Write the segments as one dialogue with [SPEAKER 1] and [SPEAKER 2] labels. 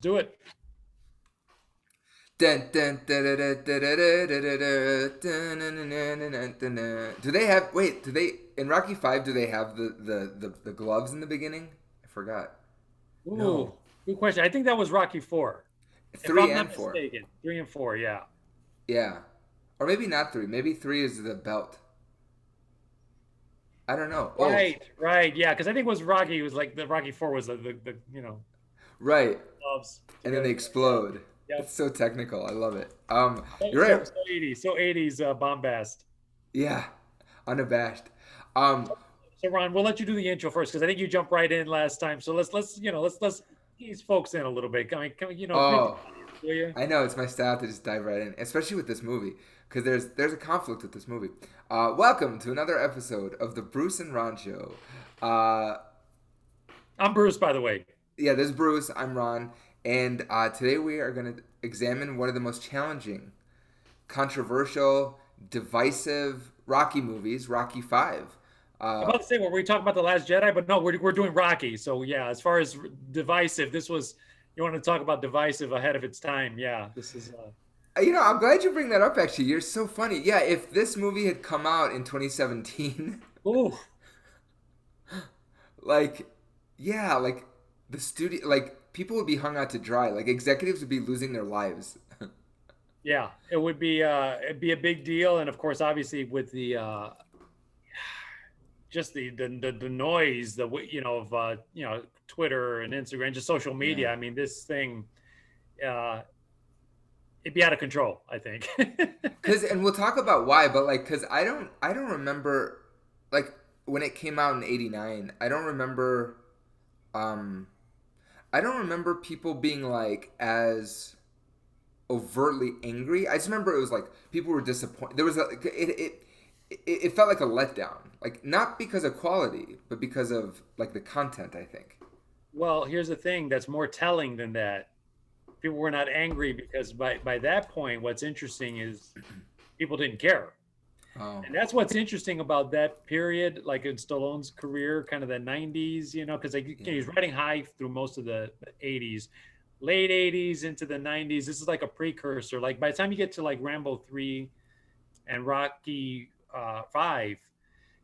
[SPEAKER 1] do it.
[SPEAKER 2] Dun, dun, dun, dun, dun, dun, dun, dun, dun, dun, dun, dun, dun, dun, dun, dun, dun. Do they have? Wait, do they in Rocky Five? Do they have the gloves in the beginning? I forgot.
[SPEAKER 1] Ooh,
[SPEAKER 2] No,
[SPEAKER 1] good question. I think that was Rocky Four, if
[SPEAKER 2] three
[SPEAKER 1] I'm not
[SPEAKER 2] and four.
[SPEAKER 1] mistaken. Three and four, yeah.
[SPEAKER 2] Yeah, or maybe not three. Maybe three is the belt. I don't know. Oh,
[SPEAKER 1] Right, right, yeah. Because I think it was Rocky. It was like the Rocky Four was the
[SPEAKER 2] right.
[SPEAKER 1] gloves to
[SPEAKER 2] And then
[SPEAKER 1] go.
[SPEAKER 2] they
[SPEAKER 1] Yeah.
[SPEAKER 2] explode.
[SPEAKER 1] Yep.
[SPEAKER 2] It's so technical. I love it.
[SPEAKER 1] So
[SPEAKER 2] You're
[SPEAKER 1] so
[SPEAKER 2] right.
[SPEAKER 1] so 80s, so 80s bombast.
[SPEAKER 2] Yeah, unabashed. Um,
[SPEAKER 1] So Ron, we'll let you do the intro first because I think you jumped right in last time. So let's ease folks in a little bit. Greet the
[SPEAKER 2] oh,
[SPEAKER 1] audience, will you?
[SPEAKER 2] I know it's my style to just dive right in, especially with this movie, because there's a conflict with this movie. Welcome to another episode of the Bruce and Ron Show. Uh,
[SPEAKER 1] I'm Bruce, by the way.
[SPEAKER 2] yeah, this is Bruce. I'm Ron, and today we are going to examine one of the most challenging, controversial, divisive Rocky movies, Rocky Five.
[SPEAKER 1] I'm
[SPEAKER 2] Uh,
[SPEAKER 1] about to say, were we talking about the Last Jedi? But no, we're doing Rocky. So yeah, as far as divisive, this was you want to talk about divisive ahead of its time. Yeah, this is.
[SPEAKER 2] I'm glad you bring that up. Actually, you're so funny. Yeah, if this movie had come out in 2017.
[SPEAKER 1] Ooh,
[SPEAKER 2] Like, yeah, like the studio, like people would be hung out to dry. Like executives would be losing their lives.
[SPEAKER 1] yeah, it would be it'd be a big deal, and of course, obviously with the just the noise, of Twitter and Instagram, just social
[SPEAKER 2] Yeah.
[SPEAKER 1] media. I mean, this thing, uh, it'd be out of control. I think.
[SPEAKER 2] And we'll talk about why, but like, cause I don't remember, like when it came out in '89. Um, I don't remember people being like as overtly angry. I just remember it was like people were disappointed. There was it felt like a letdown, like not because of quality, but because of like the content. I think.
[SPEAKER 1] Well, here's the thing that's more telling than that. People were not angry because by that point, what's interesting is people didn't care.
[SPEAKER 2] Oh.
[SPEAKER 1] And that's what's interesting about that period, like in Stallone's career, kind of the 90s, because
[SPEAKER 2] Yeah.
[SPEAKER 1] he's riding high through most of the 80s, late 80s into the 90s. This is like a precursor. Like by the time you get to like Rambo 3 and Rocky 5,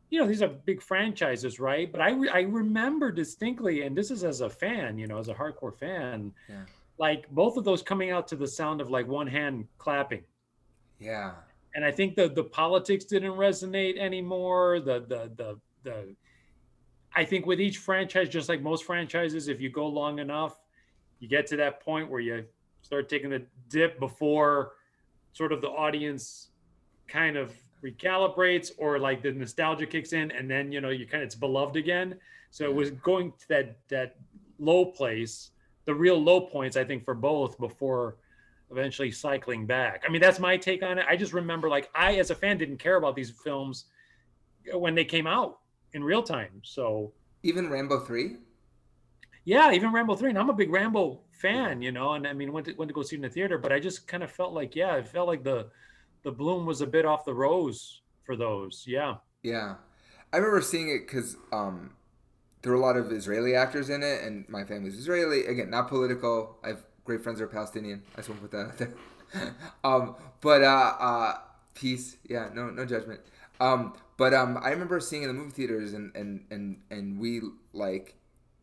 [SPEAKER 1] these are big franchises, right? But I remember distinctly, and this is as a fan, as a hardcore fan,
[SPEAKER 2] Yeah.
[SPEAKER 1] like both of those coming out to the sound of like one hand clapping.
[SPEAKER 2] Yeah.
[SPEAKER 1] And I think the politics didn't resonate anymore. The I think with each franchise, just like most franchises, if you go long enough, you get to that point where you start taking the dip before sort of the audience kind of recalibrates or like the nostalgia kicks in, and then you kind of it's beloved again. So it
[SPEAKER 2] Yeah.
[SPEAKER 1] was going to that low place, the real low points, I think, for both before eventually cycling back. I mean, that's my take on it. I just remember, like, I as a fan didn't care about these films when they came out in real time. So
[SPEAKER 2] Even Rambo 3?
[SPEAKER 1] yeah, even Rambo 3, and I'm a big Rambo
[SPEAKER 2] Yeah.
[SPEAKER 1] fan, and I mean went to go see it in the theater, but I just kind of felt like, yeah, it felt like the bloom was a bit off the rose for those. Yeah.
[SPEAKER 2] Yeah. I remember seeing it because there were a lot of Israeli actors in it, and my family's Israeli. Again, not political. I have great friends that are Palestinian. I just want to put that out there. But peace. Yeah, no judgment. But I remember seeing it in the movie theaters, and we like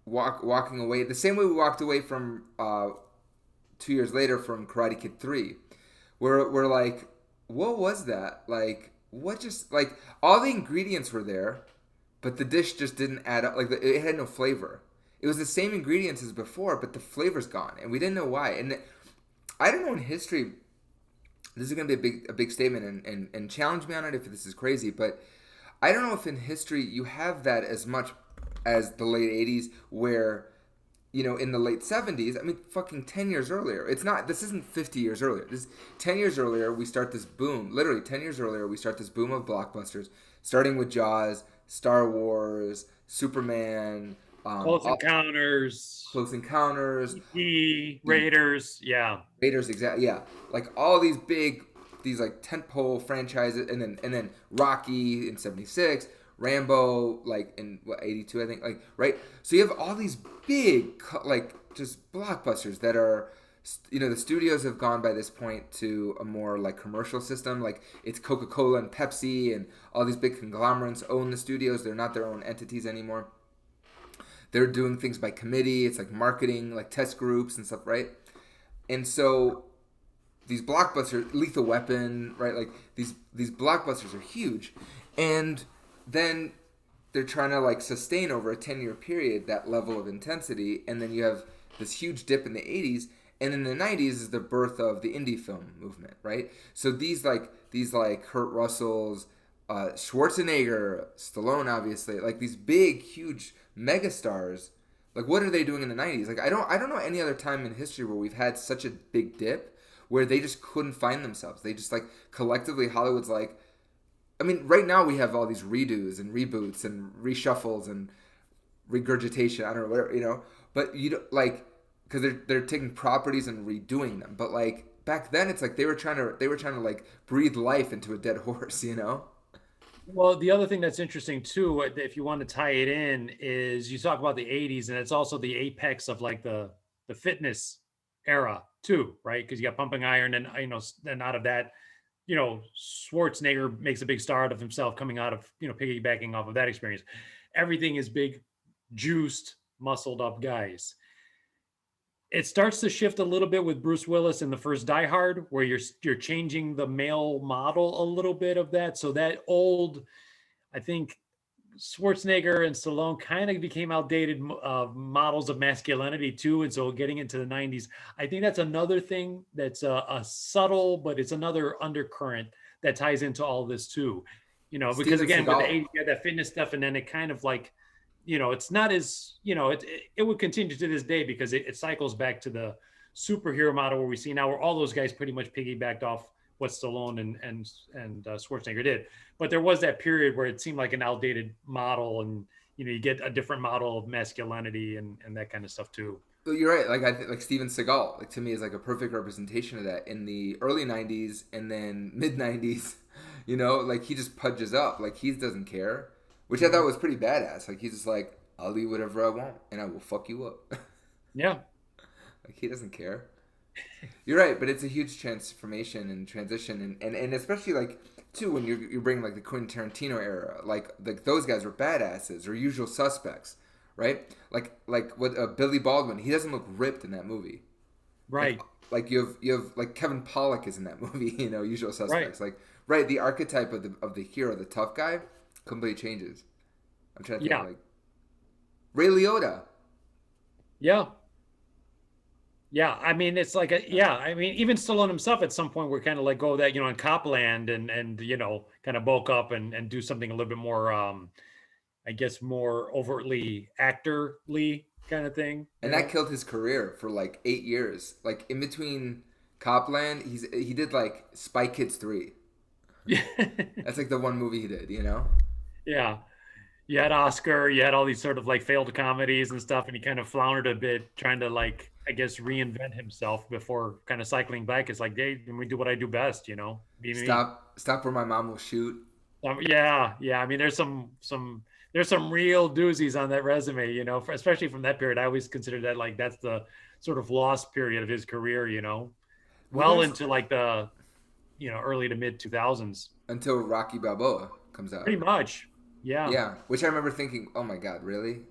[SPEAKER 2] walking away the same way we walked away from 2 years later from Karate Kid 3. We're like, what was that? Like, what just like all the ingredients were there, but the dish just didn't add up. Like it had no flavor. It was the same ingredients as before, but the flavor's gone, and we didn't know why. And I don't know in history. This is going to be a big statement, and challenge me on it if this is crazy. But I don't know if in history you have that as much as the late '80s, where in the late '70s. I mean, fucking 10 years earlier. It's not. This isn't 50 years earlier. This 10 years earlier. We start this boom. Literally 10 years earlier, we start this boom of blockbusters, starting with Jaws, Star Wars, Superman,
[SPEAKER 1] Close Encounters,
[SPEAKER 2] Close Encounters,
[SPEAKER 1] E.T.,
[SPEAKER 2] the
[SPEAKER 1] Raiders. Yeah.
[SPEAKER 2] Raiders. Exactly. Yeah, like all these big, these like tentpole franchises, and then Rocky in '76. Rambo, like in what '82, I think, like right. So you have all these big like just blockbusters that are, the studios have gone by this point to a more like commercial system. Like it's Coca-Cola and Pepsi and all these big conglomerates own the studios. They're not their own entities anymore. They're doing things by committee. It's like marketing, like test groups and stuff, right? And so these blockbusters, Lethal Weapon, right? Like these blockbusters are huge, and then they're trying to like sustain over a 10-year period that level of intensity, and then you have this huge dip in the 80s, and in the 90s is the birth of the indie film movement, right? So these like Kurt Russells, Schwarzenegger, Stallone, obviously, like these big, huge megastars. Like, what are they doing in the 90s? Like, I don't know any other time in history where we've had such a big dip where they just couldn't find themselves. They just like collectively Hollywood's like, I mean, right now we have all these redos and reboots and reshuffles and regurgitation. I don't know, whatever, But you don't like, because they're taking properties and redoing them. But like back then, it's like they were trying to like breathe life into a dead horse.
[SPEAKER 1] Well, the other thing that's interesting too, if you want to tie it in, is you talk about the 80s, and it's also the apex of like the fitness era too, right? Because you got Pumping Iron, and then out of that, Schwarzenegger makes a big star out of himself coming out of, piggybacking off of that experience. Everything is big, juiced, muscled up guys. It starts to shift a little bit with Bruce Willis in the first Die Hard, where you're changing the male model a little bit of that. So that old, I think Schwarzenegger and Stallone kind of became outdated models of masculinity too. And so getting into the 90s, I think that's another thing that's a subtle, but it's another undercurrent that ties into all this too. Because
[SPEAKER 2] Steven
[SPEAKER 1] again, with the
[SPEAKER 2] Seagal.
[SPEAKER 1] 80s, you had that fitness stuff, and then it kind of like, it's not as, it would continue to this day because it cycles back to the superhero model where we see now where all those guys pretty much piggybacked off what Stallone and Schwarzenegger did. But there was that period where it seemed like an outdated model, and you get a different model of masculinity and that kind of stuff too.
[SPEAKER 2] But you're right. Like I think like Steven Seagal, like to me is like a perfect representation of that in the early '90s and then mid '90s. Like he just pudges up, like he doesn't care, which I thought was pretty badass. Like he's just like, I'll eat whatever I want and I will fuck you up.
[SPEAKER 1] Yeah.
[SPEAKER 2] Like he doesn't care. You're right, but it's a huge transformation and transition, and especially like too when you bring like the Quentin Tarantino era, like those guys were badasses or Usual Suspects, right? Like what Billy Baldwin, he doesn't look ripped in that movie,
[SPEAKER 1] Right.
[SPEAKER 2] like you have like Kevin Pollak is in that movie, Usual Suspects,
[SPEAKER 1] Right.
[SPEAKER 2] like right, the archetype of the hero, the tough guy, completely changes. I'm trying to think
[SPEAKER 1] Yeah.
[SPEAKER 2] like Ray Liotta.
[SPEAKER 1] Yeah. Yeah, I mean, it's like yeah, I mean, even Stallone himself at some point we're kind of let go of that, in Copland and kind of bulk up and do something a little bit more, I guess, more overtly actorly kind of thing,
[SPEAKER 2] And that killed his career for like 8 years. Like in between Copland, he did like Spy Kids 3.
[SPEAKER 1] Yeah.
[SPEAKER 2] That's like the one movie he did.
[SPEAKER 1] Yeah. You had Oscar, you had all these sort of like failed comedies and stuff, and he kind of floundered a bit trying to like, I guess, reinvent himself before kind of cycling back. It's like, hey, let me do what I do best, be me.
[SPEAKER 2] Stop where my mom will shoot.
[SPEAKER 1] Yeah, yeah. I mean, there's some real doozies on that resume, especially from that period. I always consider that like that's the sort of lost period of his career,
[SPEAKER 2] Well,
[SPEAKER 1] well
[SPEAKER 2] there's
[SPEAKER 1] into like the early to mid 2000s.
[SPEAKER 2] until Rocky Balboa comes out.
[SPEAKER 1] Pretty much. Yeah.
[SPEAKER 2] Yeah, which I remember thinking, "Oh my God, really?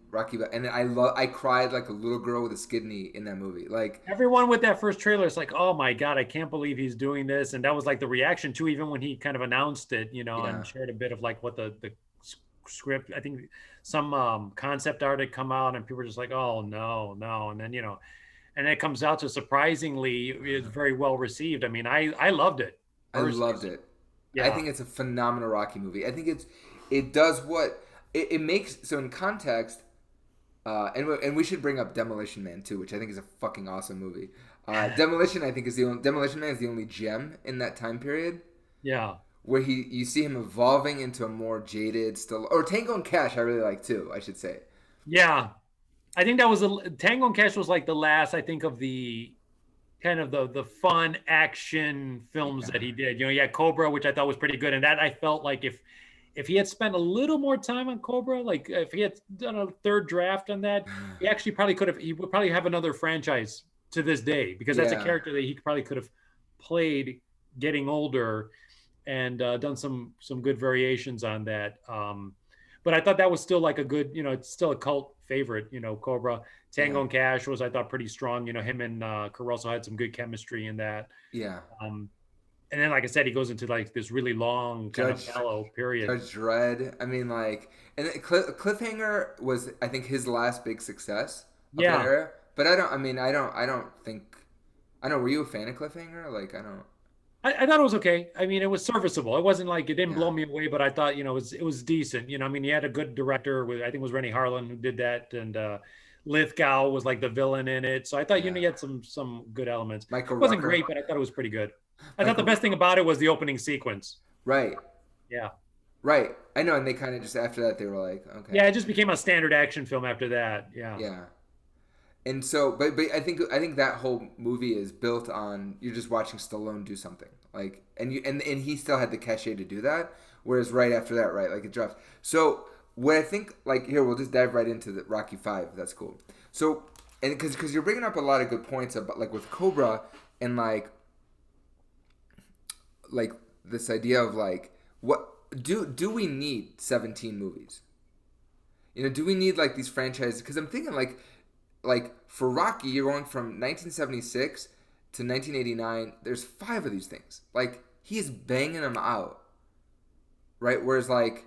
[SPEAKER 2] And then I cried like a little girl with a skid knee in that movie. Like,
[SPEAKER 1] Everyone with that first trailer is like, oh my God, I can't believe he's doing this. And that was like the reaction too, even when he kind of announced it,
[SPEAKER 2] yeah,
[SPEAKER 1] and shared a bit of like what the script, I think some concept art had come out and people were just like, oh no, no. And then, and it comes out to surprisingly is very well received. I mean, I loved it
[SPEAKER 2] I
[SPEAKER 1] personally.
[SPEAKER 2] loved it. I
[SPEAKER 1] Yeah.
[SPEAKER 2] think it's a phenomenal Rocky movie. I think it does what it makes. So in context, and we should bring up Demolition Man too, which I think is a fucking awesome movie. Demolition Man is the only gem in that time period
[SPEAKER 1] Yeah.
[SPEAKER 2] where you see him evolving into a more jaded, still or Tango and Cash. I really like too. I should say.
[SPEAKER 1] Yeah. I think that was Tango and Cash was like the last, I think, of the kind of the fun action films
[SPEAKER 2] Yeah.
[SPEAKER 1] that he did. He had Cobra, which I thought was pretty good, and that I felt like if he had spent a little more time on Cobra, like if he had done a third draft on that, he actually probably could have. He would probably have another franchise to this day because that's a
[SPEAKER 2] Yeah.
[SPEAKER 1] character that he probably could have played getting older and done some good variations on that. But I thought that was still like a good, it's still a cult favorite. Cobra Tango
[SPEAKER 2] Yeah.
[SPEAKER 1] and Cash was I thought pretty strong. Him and Caruso had some good chemistry in that.
[SPEAKER 2] Yeah.
[SPEAKER 1] Um, and then, like I said, he goes into like this really long kind of
[SPEAKER 2] Judge
[SPEAKER 1] mellow period.
[SPEAKER 2] Judge Dredd. I mean, like, and Cliffhanger was, I think, his last big success of that
[SPEAKER 1] Yeah,
[SPEAKER 2] era. But I don't. I mean, I don't think. I don't know. Were you a fan of Cliffhanger? Like, I don't.
[SPEAKER 1] I thought it was okay. I mean, it was serviceable. It wasn't like it didn't
[SPEAKER 2] Yeah.
[SPEAKER 1] blow me away, but I thought it was decent. I mean, he had a good director with I think it was Rennie Harlan who did that, and Lithgow was like the villain in it. So I thought
[SPEAKER 2] Yeah.
[SPEAKER 1] he had some good elements. It
[SPEAKER 2] Michael
[SPEAKER 1] wasn't
[SPEAKER 2] Rooker.
[SPEAKER 1] great, but I thought it was pretty good. I thought the
[SPEAKER 2] Michael.
[SPEAKER 1] best thing about it was the opening sequence.
[SPEAKER 2] Right.
[SPEAKER 1] Yeah,
[SPEAKER 2] Right. I know. And they kind of just after that they were like, okay.
[SPEAKER 1] yeah, it just became a standard action film after that. Yeah,
[SPEAKER 2] Yeah. And so, but I think that whole movie is built on you're just watching Stallone do something like, and he still had the cachet to do that. Whereas right after that, right, like it drops. So what I think, like here, we'll just dive right into the Rocky Five. That's cool. So and because you're bringing up a lot of good points about like with Cobra and like this idea of like what do we need 17 movies? Do we need like these franchises? Because I'm thinking like for Rocky, you're going from 1976 to 1989. There's 5 of these things. Like he's banging them out, right? Whereas like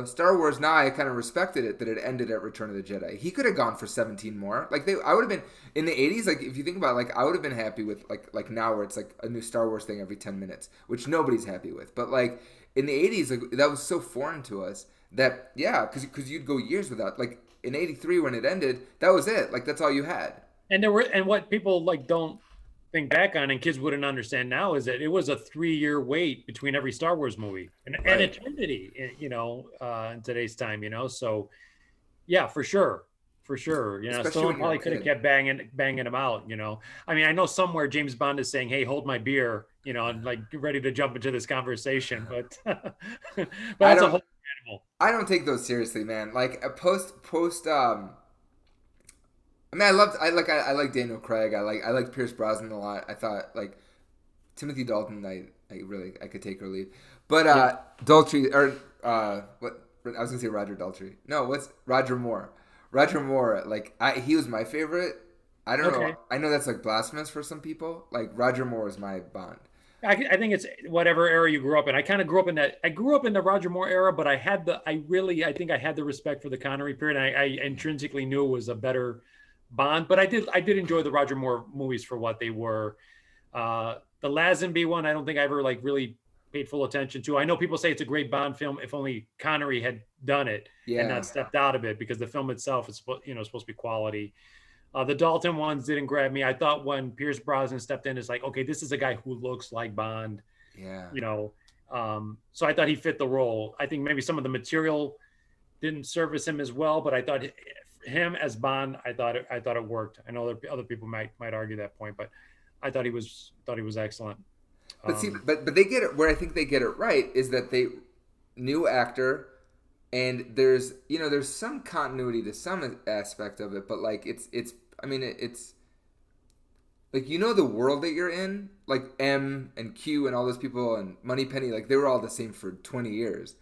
[SPEAKER 2] Star Wars now I kind of respected it that it ended at Return of the Jedi. He could have gone for 17 more. Like I would have been in the 80s. Like if you think about it, like I would have been happy with like now where it's like a new Star Wars thing every 10 minutes, which nobody's happy with. But like in the 80s, like that was so foreign to us that yeah, because you'd go years without like in 83 when it ended, that was it. Like that's all you had.
[SPEAKER 1] and what people like don't think back on and kids wouldn't understand now is that it was a 3-year wait between every Star Wars movie and
[SPEAKER 2] Right.
[SPEAKER 1] eternity, in today's time, so yeah, for sure. For sure.
[SPEAKER 2] Especially
[SPEAKER 1] Stallone
[SPEAKER 2] when you're a
[SPEAKER 1] probably could have
[SPEAKER 2] kid.
[SPEAKER 1] kept banging them out. I mean, I know somewhere James Bond is saying, hey, hold my beer, and like ready to jump into this conversation, but but
[SPEAKER 2] I
[SPEAKER 1] that's a
[SPEAKER 2] don't
[SPEAKER 1] whole animal.
[SPEAKER 2] I don't take those seriously, man. Like a post. I mean, I like Daniel Craig. I like Pierce Brosnan a lot. I thought like Timothy Dalton. I could take or leave. But
[SPEAKER 1] Yeah.
[SPEAKER 2] Daltrey or what I was gonna say Roger Daltrey. No, what's Roger Moore? Roger Moore. Like he was my favorite. I don't know.
[SPEAKER 1] Okay.
[SPEAKER 2] I know that's like blasphemous for some people. Like Roger Moore is my Bond.
[SPEAKER 1] I think it's whatever era you grew up in. I kind of grew up in that. I grew up in the Roger Moore era, but I think I had the respect for the Connery period. I intrinsically knew it was a better Bond, but I did enjoy the Roger Moore movies for what they were. The Lazenby one, I don't think I ever like really paid full attention to. I know people say it's a great Bond film if only Connery had done it and
[SPEAKER 2] Yeah.
[SPEAKER 1] not stepped out of it because the film itself is supposed to be quality. The Dalton ones didn't grab me. I thought when Pierce Brosnan stepped in, it's like, okay, this is a guy who looks like Bond,
[SPEAKER 2] Yeah.
[SPEAKER 1] you know. So I thought he fit the role. I think maybe some of the material didn't service him as well, but I thought him as Bond, I thought it worked. I know other people might argue that point, but I thought he was excellent.
[SPEAKER 2] But see,
[SPEAKER 1] Um,
[SPEAKER 2] but they get it where I think they get it right is that they new actor and there's some continuity to some aspect of it, but like it's I mean it's like the world that you're in, like M and Q and all those people and Moneypenny, like they were all the same for 20 years.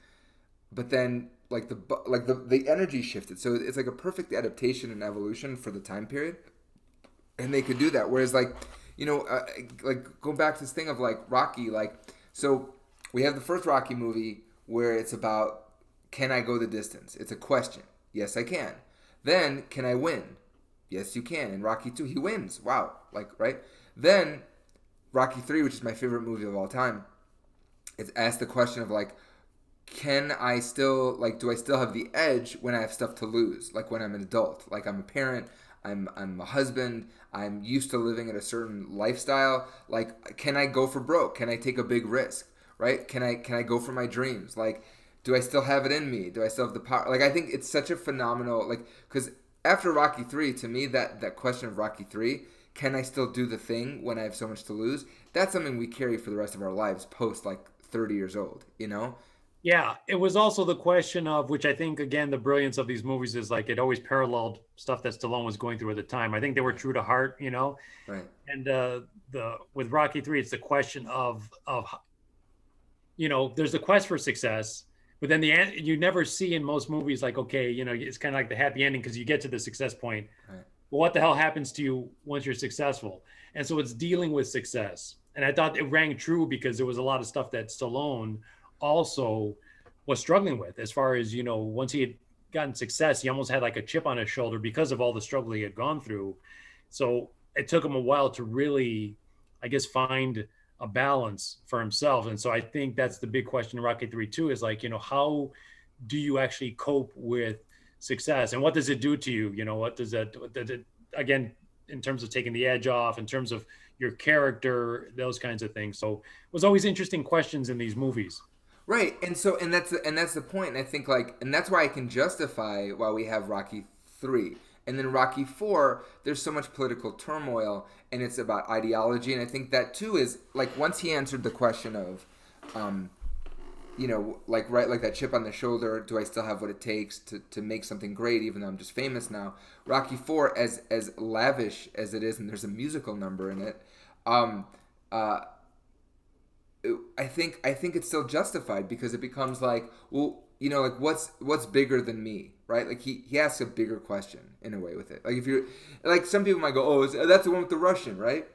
[SPEAKER 2] But then like the energy shifted. So it's like a perfect adaptation and evolution for the time period. And they could do that. Whereas like go back to this thing of like Rocky, like so we have the first Rocky movie where it's about can I go the distance? It's a question. Yes, I can. Then can I win? Yes, you can. In Rocky 2, he wins. Wow, like right. Then Rocky 3, which is my favorite movie of all time, it's asked the question of like can I still do I still have the edge when I have stuff to lose? Like when I'm an adult, like I'm a parent, I'm a husband, I'm used to living in a certain lifestyle. Like can I go for broke? Can I take a big risk? Right? Can I go for my dreams? Like do I still have it in me? Do I still have the power? Like I think it's such a phenomenal cuz after Rocky 3 to me that question of Rocky 3, can I still do the thing when I have so much to lose? That's something we carry for the rest of our lives post like 30 years old, you know?
[SPEAKER 1] Yeah, it was also the question of which I think again the brilliance of these movies is like it always paralleled stuff that Stallone was going through at the time. I think they were
[SPEAKER 2] Right.
[SPEAKER 1] true to heart, you know.
[SPEAKER 2] Right.
[SPEAKER 1] And the with Rocky 3 it's the question of you know, there's the quest for success, but then you never see in most movies like okay, you know, it's kind of like the happy ending because you get to the success point.
[SPEAKER 2] Right.
[SPEAKER 1] Well, what the hell happens to you once you're successful? And so it's dealing with success. And I thought it rang true because there was a lot of stuff that Stallone also was struggling with as far as, you know, once he had gotten success, he almost had like a chip on his shoulder because of all the struggle he had gone through. So it took him a while to really, I guess, find a balance for himself. And so I think that's the big question in Rocky 3 too is like, you know, how do you actually cope with success and what does it do to you? You know, what does that, again, in terms of taking the edge off, in terms of your character, those kinds of things. So it was always interesting questions in these movies.
[SPEAKER 2] Right, and that's the point. And I think like, and that's why I can justify why we have Rocky 3, and then Rocky 4. There's so much political turmoil, and it's about ideology. And I think that too is like once he answered the question of, um, you know, like right, like that chip on the shoulder. Do I still have what it takes to make something great, even though I'm just famous now? Rocky 4, as lavish as it is, and there's a musical number in it. Um, uh, I think it's still justified because it becomes like, well, you know, like what's bigger than me, right? Like he asks a bigger question in a way with it. Like if you're like some people might go, oh, that's the one with the Russian, right?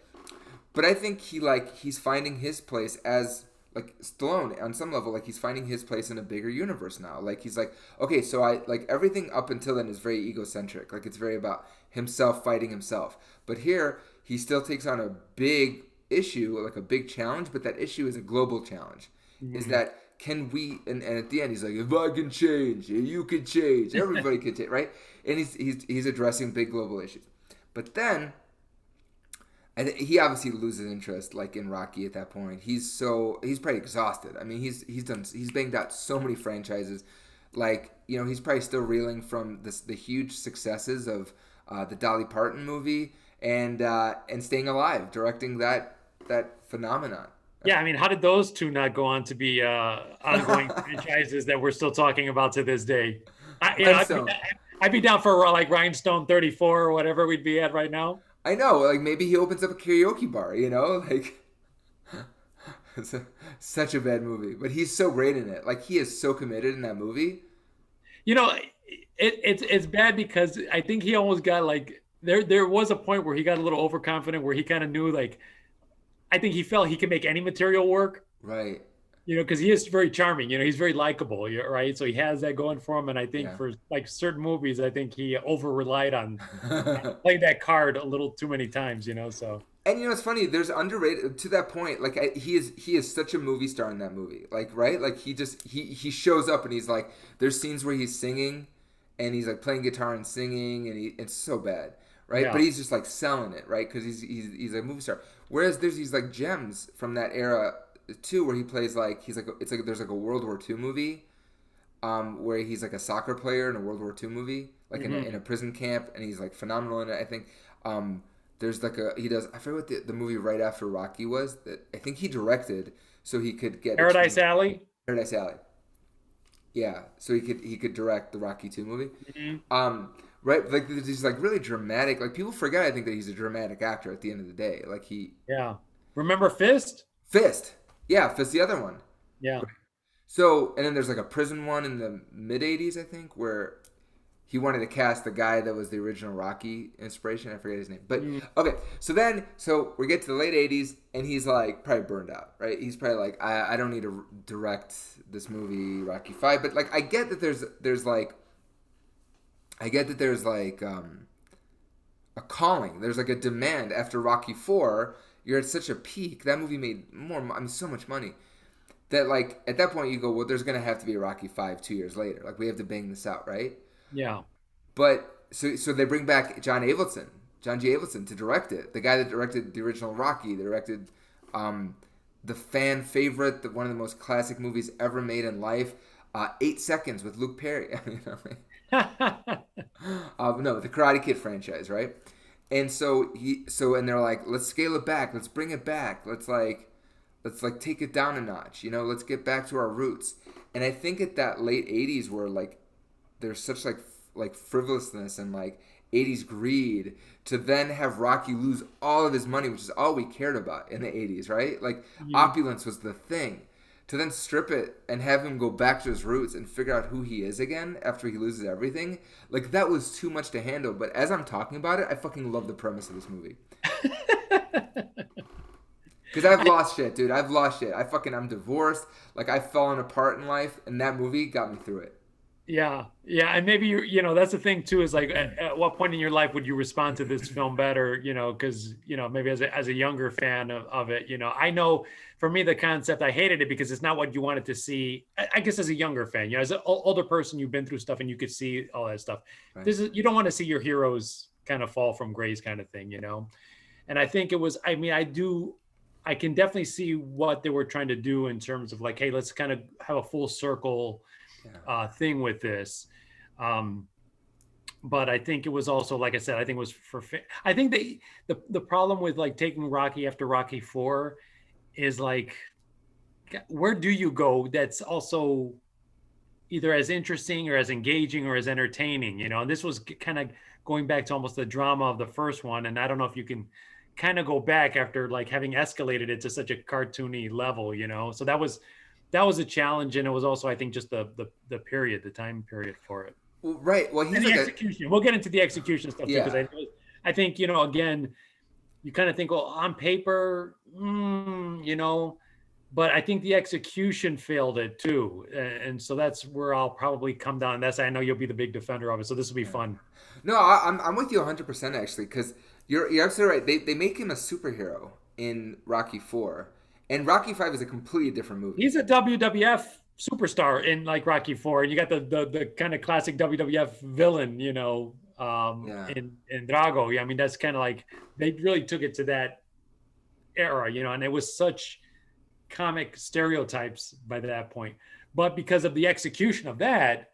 [SPEAKER 2] But I think he's finding his place as like Stallone on some level, like he's finding his place in a bigger universe now. Like he's like, okay, so I like everything up until then is very egocentric. Like it's very about himself fighting himself. But here he still takes on a big issue, like a big challenge, but that issue is a global challenge. Is
[SPEAKER 1] Mhm.
[SPEAKER 2] that can we and at the end he's like, if I can change, you can change, everybody can change, right? And he's addressing big global issues. But then he obviously loses interest, like in Rocky at that point. He's pretty exhausted. I mean, he's banged out so many franchises. Like you know, he's probably still reeling from the huge successes of the Dolly Parton movie and Staying Alive, directing that phenomenon.
[SPEAKER 1] Yeah, I mean, how did those two not go on to be ongoing franchises that we're still talking about to this day? You know,
[SPEAKER 2] Rhinestone.
[SPEAKER 1] I'd be down for like Rhinestone 34 or whatever we'd be at right now.
[SPEAKER 2] I know, like maybe he opens up a karaoke bar. You know, like it's such a bad movie, but he's so great in it. Like he is so committed in that movie.
[SPEAKER 1] You know, it's bad because I think he almost got like there was a point where he got a little overconfident where he kind of knew like I think he felt he could make any material work,
[SPEAKER 2] Right.
[SPEAKER 1] you know, because he is very charming. You know, he's very likable, right? So he has that going for him. And I think
[SPEAKER 2] Yeah.
[SPEAKER 1] for like certain movies, I think he over relied on playing that card a little too many times. You know, so
[SPEAKER 2] And you know it's funny. There's underrated to that point. Like he is such a movie star in that movie. Like right. Like he shows up and he's like there's scenes where he's singing, and he's like playing guitar and singing, and it's so bad, right? But
[SPEAKER 1] yeah,
[SPEAKER 2] he's just like selling it, right? Because he's a movie star. Whereas there's these like gems from that era too, where he plays like he's like it's like there's like a World War II movie, where he's like a soccer player in a World War II movie, like in
[SPEAKER 1] hmm
[SPEAKER 2] a prison camp, and he's like phenomenal in it. I think. There's like he does. I forget what the movie right after Rocky was that I think he directed, so he could get a
[SPEAKER 1] Paradise
[SPEAKER 2] chance.
[SPEAKER 1] Alley.
[SPEAKER 2] Paradise Alley. Yeah, so he could direct the Rocky 2 movie.
[SPEAKER 1] hmm
[SPEAKER 2] Um, right, like there's these like really dramatic. Like people forget. I think that he's a dramatic actor at the end of the day. Like he
[SPEAKER 1] Yeah. Remember Fist?
[SPEAKER 2] Fist. Yeah, Fist the other one.
[SPEAKER 1] Yeah.
[SPEAKER 2] So and then there's like a prison one in the mid '80s, I think, where he wanted to cast the guy that was the original Rocky inspiration. I forget his name. But
[SPEAKER 1] Mm,
[SPEAKER 2] okay, so we get to the late '80s, and he's like probably burned out, right? He's probably like, I don't need to direct this movie Rocky 5. But like, I get that there's like a calling. There's like a demand after Rocky 4. You're at such a peak. That movie made I mean, so much money that like at that point you go, well, there's gonna have to be a Rocky 5 2 years later. Like we have to bang this out, right?
[SPEAKER 1] yeah.
[SPEAKER 2] But so they bring back John G. Avildsen to direct it. The guy that directed the original Rocky, that directed the fan favorite, one of the most classic movies ever made in life, 8 Seconds with Luke Perry. You know, no, the Karate Kid franchise, right? And so and they're like, let's scale it back, let's bring it back, let's like take it down a notch. You know, let's get back to our roots. And I think at that late '80s where like there's such like frivolousness and like '80s greed to then have Rocky lose all of his money, which is all we cared about in the '80s, right? Like
[SPEAKER 1] You,
[SPEAKER 2] opulence was the thing. To then strip it and have him go back to his roots and figure out who he is again after he loses everything, like that was too much to handle. But as I'm talking about it, I fucking love the premise of this movie. Because I've lost shit, dude. I've lost shit. I'm divorced. Like, I've fallen apart in life, and that movie got me through it.
[SPEAKER 1] yeah, yeah, and maybe that's the thing too is like at what point in your life would you respond to this film better? Because maybe as a younger fan of it, I know for me the concept I hated it because it's not what you wanted to see. I guess as a younger fan, as an older person, you've been through stuff and you could see all that stuff.
[SPEAKER 2] Right.
[SPEAKER 1] This is you don't want to see your heroes kind of fall from grace, kind of thing. And I think it was. I mean, I can definitely see what they were trying to do in terms of like, hey, let's kind of have a full circle
[SPEAKER 2] Yeah.
[SPEAKER 1] thing with this. Um, but I think it was also, like I said, I think it was I think the problem with like taking Rocky after Rocky 4 is like, where do you go? That's also either as interesting or as engaging or as entertaining, and this was kind of going back to almost the drama of the first one. And I don't know if you can kind of go back after like having escalated it to such a cartoony level. So that was a challenge. And it was also, I think, just the period, the time period for it.
[SPEAKER 2] Well, right. Well, he's
[SPEAKER 1] And the
[SPEAKER 2] like a
[SPEAKER 1] execution. We'll get into the execution stuff too, because
[SPEAKER 2] yeah.
[SPEAKER 1] I think, again, you kind of think, well, on paper, but I think the execution failed it too. And so that's where I'll probably come down. I know you'll be the big defender of it. So this will be
[SPEAKER 2] Yeah.
[SPEAKER 1] fun.
[SPEAKER 2] No, I'm with you 100% actually, because you're absolutely right. They make him a superhero in Rocky 4, and Rocky 5 is a completely different movie.
[SPEAKER 1] He's a WWF superstar in like Rocky 4. And you got the kind of classic WWF villain,
[SPEAKER 2] Yeah.
[SPEAKER 1] in Drago. Yeah, I mean, that's kind of like they really took it to that era, and it was such comic stereotypes by that point. But because of the execution of that,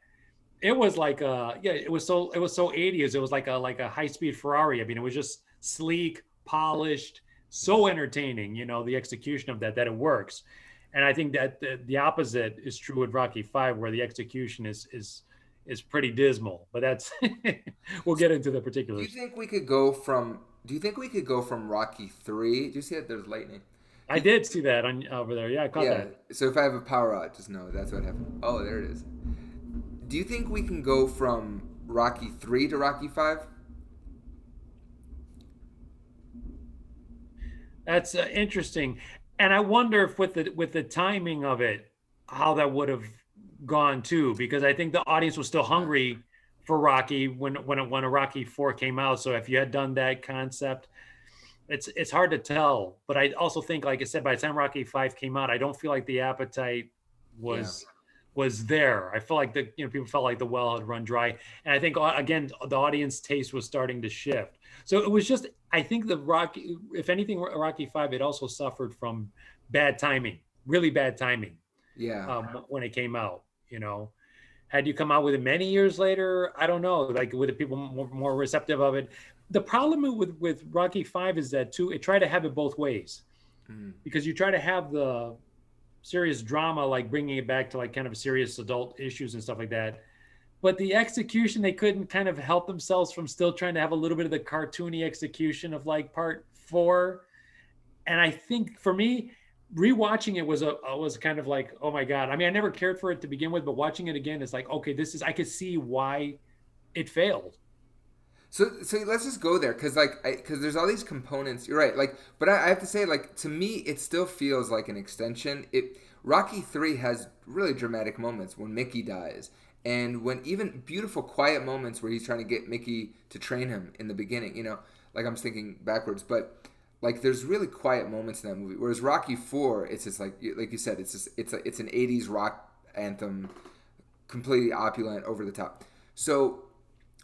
[SPEAKER 1] it was like it was so 80s. It was like a high-speed Ferrari. I mean, it was just sleek, polished, so entertaining, the execution of that it works. And I think that the opposite is true with Rocky 5, where the execution is pretty dismal. But that's we'll get into the
[SPEAKER 2] Do you
[SPEAKER 1] particulars.
[SPEAKER 2] think we could go from Do you think we could go from Rocky 3? Do you see that there's lightning?
[SPEAKER 1] I
[SPEAKER 2] Do you,
[SPEAKER 1] did see that on over there. Yeah, I caught
[SPEAKER 2] yeah.
[SPEAKER 1] that.
[SPEAKER 2] So if I have a power out, just know that's what happened. Oh, there it is. Do you think we can go from Rocky 3 to Rocky 5?
[SPEAKER 1] That's interesting, and I wonder if with the timing of it, how that would have gone too, because I think the audience was still
[SPEAKER 2] Yeah.
[SPEAKER 1] hungry for Rocky when a Rocky 4 came out. So if you had done that concept, it's hard to tell. But I also think, like I said, by the time Rocky 5 came out, I don't feel like the appetite
[SPEAKER 2] Yeah.
[SPEAKER 1] was there. I feel like people felt like the well had run dry, and I think again the audience taste was starting to shift. So it was just, I think the Rocky, if anything, Rocky 5, it also suffered from bad timing, really bad timing
[SPEAKER 2] Yeah.
[SPEAKER 1] when it came out. Had you come out with it many years later, I don't know. Like, would the people more receptive of it? The problem with Rocky 5 is that too, it tried to have it both ways,
[SPEAKER 2] Mm.
[SPEAKER 1] because you try to have the serious drama, like bringing it back to like kind of serious adult issues and stuff like that. But the execution, they couldn't kind of help themselves from still trying to have a little bit of the cartoony execution of like part 4. And I think for me, rewatching it was kind of like, oh my god. I mean, I never cared for it to begin with, but watching it again is like, okay, I could see why it failed.
[SPEAKER 2] So let's just go there, because because there's all these components. You're right. Like, but I have to say, like, to me, it still feels like an extension. It Rocky 3 has really dramatic moments when Mickey dies, and when even beautiful quiet moments where he's trying to get Mickey to train him in the beginning. Like I'm thinking backwards, but like there's really quiet moments in that movie. Whereas Rocky 4, it's just like you said, it's an '80s rock anthem, completely opulent, over the top. So,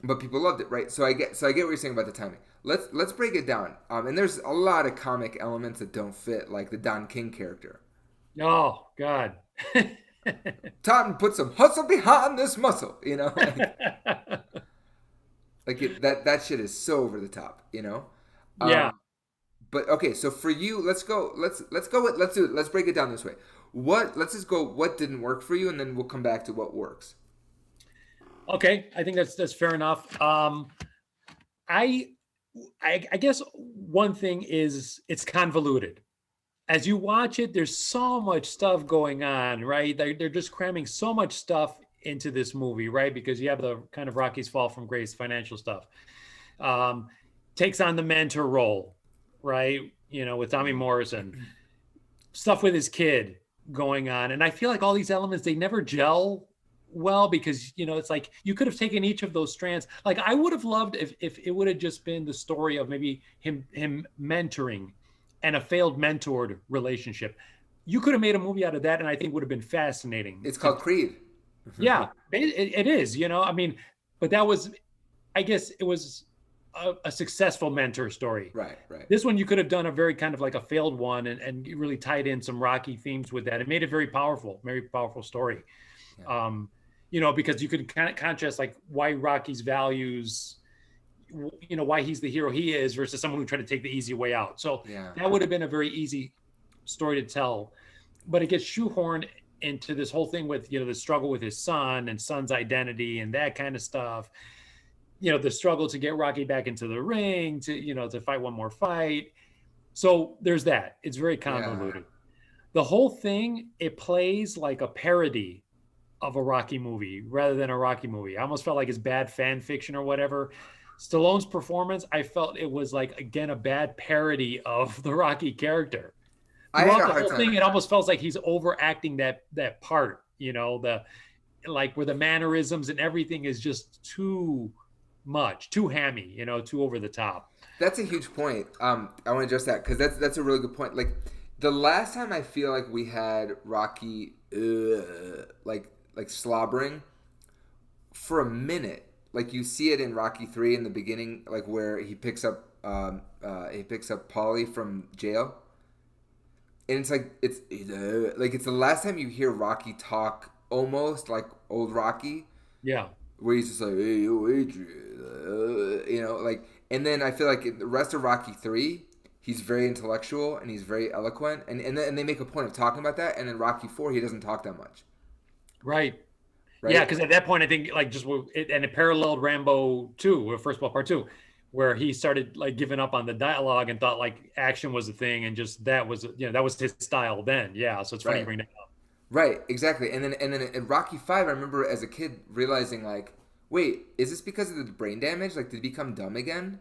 [SPEAKER 2] but people loved it, right? So I get what you're saying about the timing. Let's break it down. And there's a lot of comic elements that don't fit, like the Don King character.
[SPEAKER 1] Oh god.
[SPEAKER 2] Time put some hustle behind this muscle, like that shit is so over the top.
[SPEAKER 1] Yeah.
[SPEAKER 2] But okay, so for you, let's go. Let's go with let's do it. Let's break it down this way. Let's just go. What didn't work for you, and then we'll come back to what works.
[SPEAKER 1] Okay, I think that's fair enough. I, I guess one thing is it's convoluted. As you watch it, there's so much stuff going on, right? They're just cramming so much stuff into this movie, right? Because you have the kind of Rocky's fall from grace financial stuff. Um, Takes on the mentor role, right? With Tommy Morrison, stuff with his kid going on. And I feel like all these elements, they never gel well because, it's like you could have taken each of those strands. Like I would have loved if it would have just been the story of maybe him mentoring and a failed mentored relationship. You could have made a movie out of that, and I think would have been fascinating.
[SPEAKER 2] It's called Creed.
[SPEAKER 1] Yeah, it is. I mean, but that was, I guess, it was a successful mentor story.
[SPEAKER 2] Right, right.
[SPEAKER 1] This one you could have done a very kind of like a failed one, and really tied in some Rocky themes with that. It made it very powerful story.
[SPEAKER 2] Yeah.
[SPEAKER 1] Because you could kind of contrast like why Rocky's values, why he's the hero he is versus someone who tried to take the easy way out. So
[SPEAKER 2] Yeah.
[SPEAKER 1] that would have been a very easy story to tell, but it gets shoehorned into this whole thing with, the struggle with his son and son's identity and that kind of stuff. The struggle to get Rocky back into the ring to fight one more fight. So there's that. It's very convoluted.
[SPEAKER 2] Yeah.
[SPEAKER 1] The whole thing, it plays like a parody of a Rocky movie rather than a Rocky movie. I almost felt like it's bad fan fiction or whatever. Stallone's performance, I felt it was like, again, a bad parody of the Rocky character. Throughout the whole thing, it almost felt like he's overacting that part, the like where the mannerisms and everything is just too much, too hammy, too over the top.
[SPEAKER 2] That's a huge point. I want to address that because that's a really good point. Like the last time I feel like we had Rocky like slobbering for a minute. Like you see it in Rocky 3 in the beginning, like where he picks up Paulie from jail, and it's like it's the last time you hear Rocky talk almost like old Rocky.
[SPEAKER 1] Yeah,
[SPEAKER 2] where he's just like, hey, yo, Adrian, like, and then I feel like in the rest of Rocky 3, he's very intellectual and he's very eloquent, and they make a point of talking about that, and in Rocky 4, he doesn't talk that much.
[SPEAKER 1] Right. Yeah, because at that point, I think like and it paralleled Rambo 2, or First Blood Part 2, where he started like giving up on the dialogue and thought like action was a thing, and just that was his style then. Yeah, so it's funny you bring that up.
[SPEAKER 2] Right, exactly. And then in Rocky 5, I remember as a kid realizing like, wait, is this because of the brain damage? Like, did he become dumb again?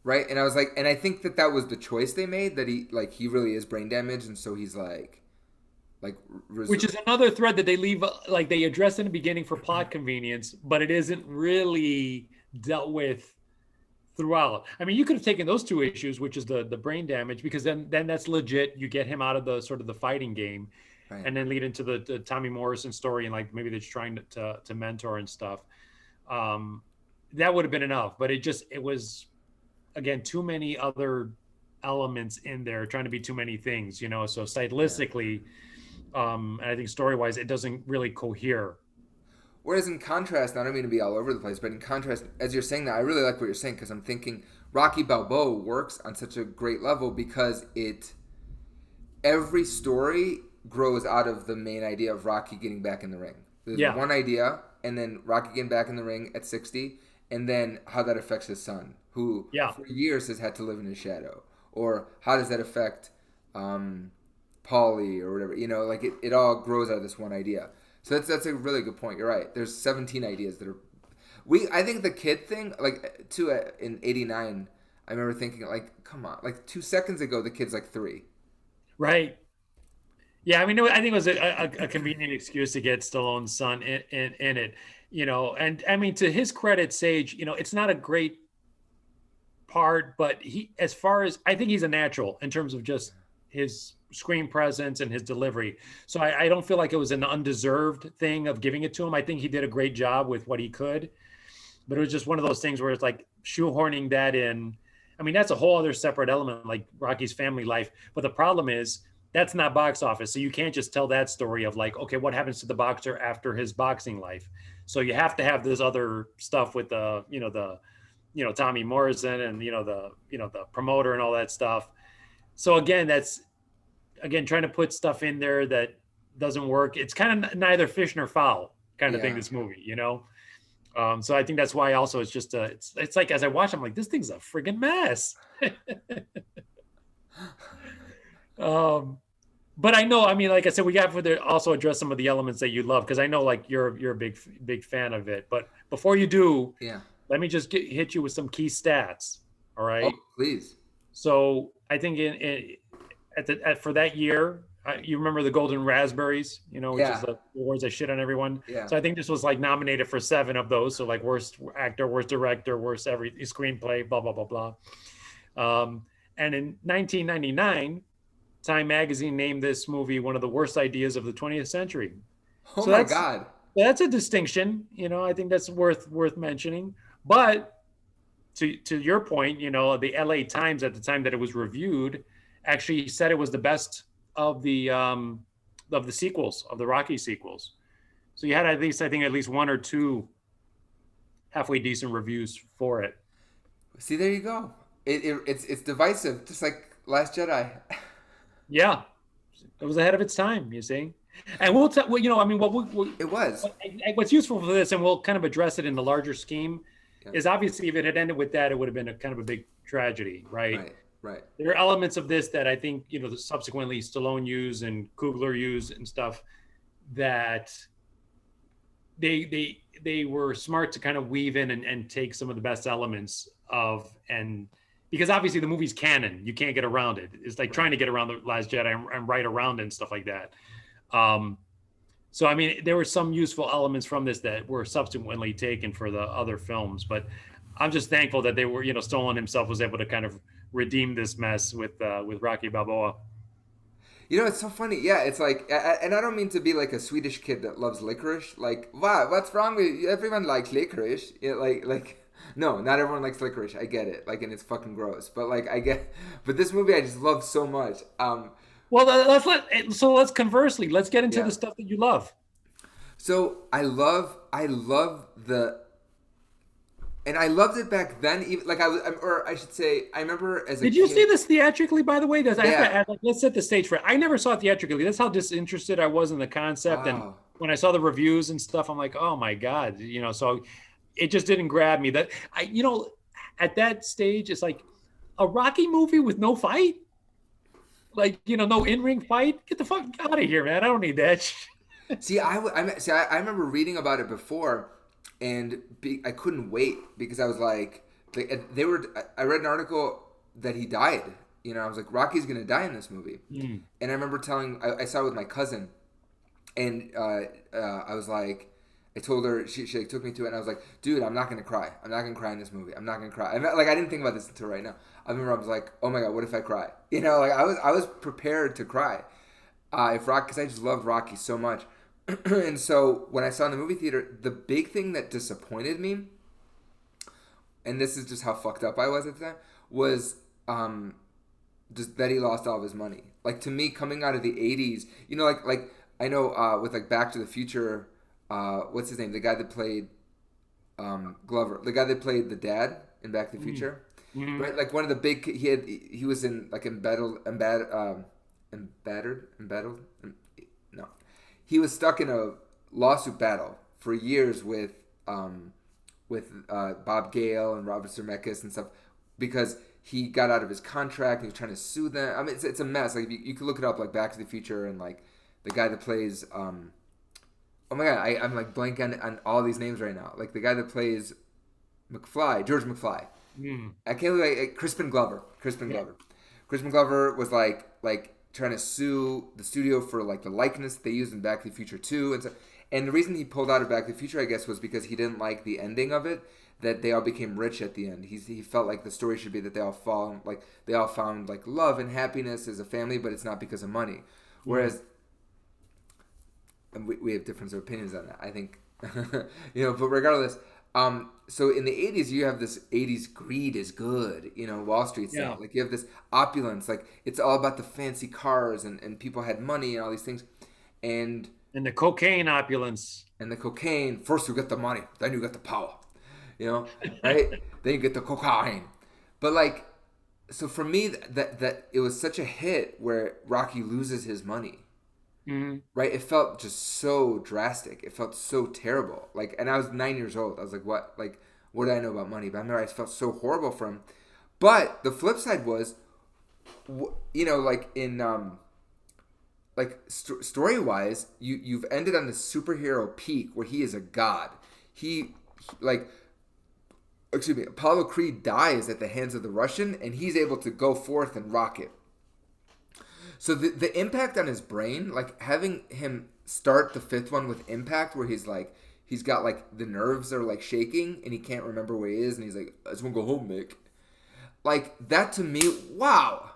[SPEAKER 2] Right, and I was like, and I think that was the choice they made, that he really is brain damaged, and so he's like
[SPEAKER 1] which is another thread that they leave, like they address in the beginning for plot convenience, but it isn't really dealt with throughout. I mean, you could have taken those two issues, which is the brain damage, because then that's legit. You get him out of the sort of the fighting game, right, and then lead into the Tommy Morrison story, and like maybe they're just trying to mentor and stuff. That would have been enough, but it was, again, too many other elements in there, trying to be too many things, so stylistically, and I think story-wise, it doesn't really cohere.
[SPEAKER 2] Whereas in contrast, I don't mean to be all over the place, but in contrast, as you're saying that, I really like what you're saying, because I'm thinking Rocky Balboa works on such a great level because every story grows out of the main idea of Rocky getting back in the ring. There's one idea, and then Rocky getting back in the ring at 60, and then how that affects his son, who for years has had to live in his shadow, or how does that affect Paulie or whatever. Like it all grows out of this one idea. So that's a really good point. You're right. There's 17 ideas that are. I think the kid thing, like too, in '89, I remember thinking like, come on, like 2 seconds ago the kid's like 3.
[SPEAKER 1] Right. Yeah, I mean, I think it was a convenient excuse to get Stallone's son in it, and I mean, to his credit, Sage, it's not a great part, but I think he's a natural in terms of just his screen presence and his delivery. So I don't feel like it was an undeserved thing of giving it to him. I think he did a great job with what he could, but it was just one of those things where it's like shoehorning that in. I mean, that's a whole other separate element, like Rocky's family life. But the problem is that's not box office. So you can't just tell that story of like, okay, what happens to the boxer after his boxing life? So you have to have this other stuff with the Tommy Morrison and the promoter and all that stuff. So again, that's again trying to put stuff in there that doesn't work. It's kind of neither fish nor fowl kind of thing.
[SPEAKER 2] Yeah.
[SPEAKER 1] This movie. So I think that's why also it's just it's like as I watch, I'm like, this thing's a friggin' mess. um, but I know, I mean, like I said, we have to also address some of the elements that you love because I know like you're a big fan of it. But before you do,
[SPEAKER 2] Yeah.
[SPEAKER 1] let me just hit you with some key stats. All
[SPEAKER 2] Oh,
[SPEAKER 1] right.
[SPEAKER 2] please.
[SPEAKER 1] So I think for that year, you remember the Golden Raspberries, which is
[SPEAKER 2] Yeah.
[SPEAKER 1] the awards that shit on everyone.
[SPEAKER 2] Yeah.
[SPEAKER 1] So I think this was like nominated for 7 of those. So like worst actor, worst director, worst every screenplay, blah blah blah blah. Um, and in 1999, Time Magazine named this movie one of the worst ideas of the 20th century.
[SPEAKER 2] Oh
[SPEAKER 1] So
[SPEAKER 2] my
[SPEAKER 1] that's
[SPEAKER 2] God.
[SPEAKER 1] that's a distinction. I think that's worth mentioning. But to your point, the LA Times at the time that it was reviewed actually said it was the best of the sequels, of the Rocky sequels. So you had at least one or two halfway decent reviews for it.
[SPEAKER 2] See, there you go. It's divisive, just like Last Jedi.
[SPEAKER 1] Yeah, it was ahead of its time, you see. And we'll tell, well, I mean,
[SPEAKER 2] It was.
[SPEAKER 1] what's useful for this, and we'll kind of address it in the larger scheme,
[SPEAKER 2] Yeah.
[SPEAKER 1] is obviously if it had ended with that, it would have been a kind of a big tragedy, right?
[SPEAKER 2] Right. Right.
[SPEAKER 1] There are elements of this that I think subsequently Stallone used and Coogler used and stuff that they were smart to kind of weave in and take some of the best elements of, and because obviously the movie's canon, you can't get around it. It's like
[SPEAKER 2] Right.
[SPEAKER 1] trying to get around the Last Jedi and write around it and stuff like that. Um, so I mean, there were some useful elements from this that were subsequently taken for the other films, but I'm just thankful that they were, Stallone himself was able to kind of redeem this mess with Rocky Balboa.
[SPEAKER 2] It's so funny. Yeah, it's like, and I don't mean to be like a Swedish kid that loves licorice. Like, what? What's wrong with you? Everyone likes licorice. No, not everyone likes licorice. I get it. Like, and it's fucking gross. But like, but this movie I just love so much.
[SPEAKER 1] Well, let's conversely, let's get into
[SPEAKER 2] Yeah.
[SPEAKER 1] the stuff that you love.
[SPEAKER 2] So I love and I loved it back then. Even like I was, or I should say, I remember as a
[SPEAKER 1] Did you see
[SPEAKER 2] kid.
[SPEAKER 1] this theatrically, by the way? I have to
[SPEAKER 2] Yeah.
[SPEAKER 1] add, like, let's set the stage for it. I never saw it theatrically. That's how disinterested I was in the concept. And
[SPEAKER 2] Wow.
[SPEAKER 1] when I saw the reviews and stuff, I'm like, oh my God, so it just didn't grab me. That at that stage, it's like a Rocky movie with no fight, like, no in-ring fight. Get the fuck out of here, man. I don't need that.
[SPEAKER 2] See, I remember reading about it before, and I couldn't wait because I was like, they were. I read an article that he died. I was like, Rocky's gonna die in this movie,
[SPEAKER 1] Mm.
[SPEAKER 2] and I remember I saw it with my cousin, and I was like, I told her she like, took me to it, and I was like, dude, I'm not gonna cry. I'm not gonna cry in this movie. I'm not gonna cry. I didn't think about this until right now. I remember I was like, oh my God, what if I cry? Like I was prepared to cry. If Rock, because I just loved Rocky so much. And so when I saw it in the movie theater, the big thing that disappointed me, and this is just how fucked up I was at the time, was just that he lost all of his money. Like to me, coming out of the '80s, like I know with like Back to the Future, what's his name? The guy that played Glover, the guy that played the dad in Back to the Future,
[SPEAKER 1] Mm-hmm.
[SPEAKER 2] right? Like one of the big he was in like embattled. No, he was stuck in a lawsuit battle for years with Bob Gale and Robert Zemeckis and stuff because he got out of his contract and he was trying to sue them. I mean, it's a mess. Like you can look it up, like Back to the Future and like the guy that plays. Oh my God, I'm like blanking on all these names right now. Like the guy that plays George McFly.
[SPEAKER 1] Mm.
[SPEAKER 2] I can't believe Crispin Glover. Crispin Glover was like trying to sue the studio for like the likeness they used in Back to the Future 2 and so. And the reason he pulled out of Back to the Future, I guess, was because he didn't like the ending of it. That they all became rich at the end. He felt like the story should be that they all found like love and happiness as a family, but it's not because of money. Whereas and we have different opinions on that. I think but regardless. So in the '80s, you have this '80s greed is good, Wall Street
[SPEAKER 1] Yeah.
[SPEAKER 2] stuff. Like you have this opulence, like it's all about the fancy cars and people had money and all these things, and
[SPEAKER 1] And the cocaine opulence.
[SPEAKER 2] the cocaine. First you get the money, then you get the power, you know, right? Then you get the cocaine. But like, so for me, that it was such a hit where Rocky loses his money,
[SPEAKER 1] Mhm.
[SPEAKER 2] right? It felt just so drastic. It felt so terrible. Like, and I was 9 years old. I was like, what? Like, what do I know about money? But I remember I felt so horrible for him. But the flip side was, you know, like in like story wise, you've ended on the superhero peak where he is a god. Like, excuse me, Apollo Creed dies at the hands of the Russian, and he's able to go forth and rock it. So the impact on his brain, like having him start the fifth one with impact, where he's got like the nerves are like shaking and he can't remember where he is, and he's like, I just want to go home, Mick. Like that to me, wow.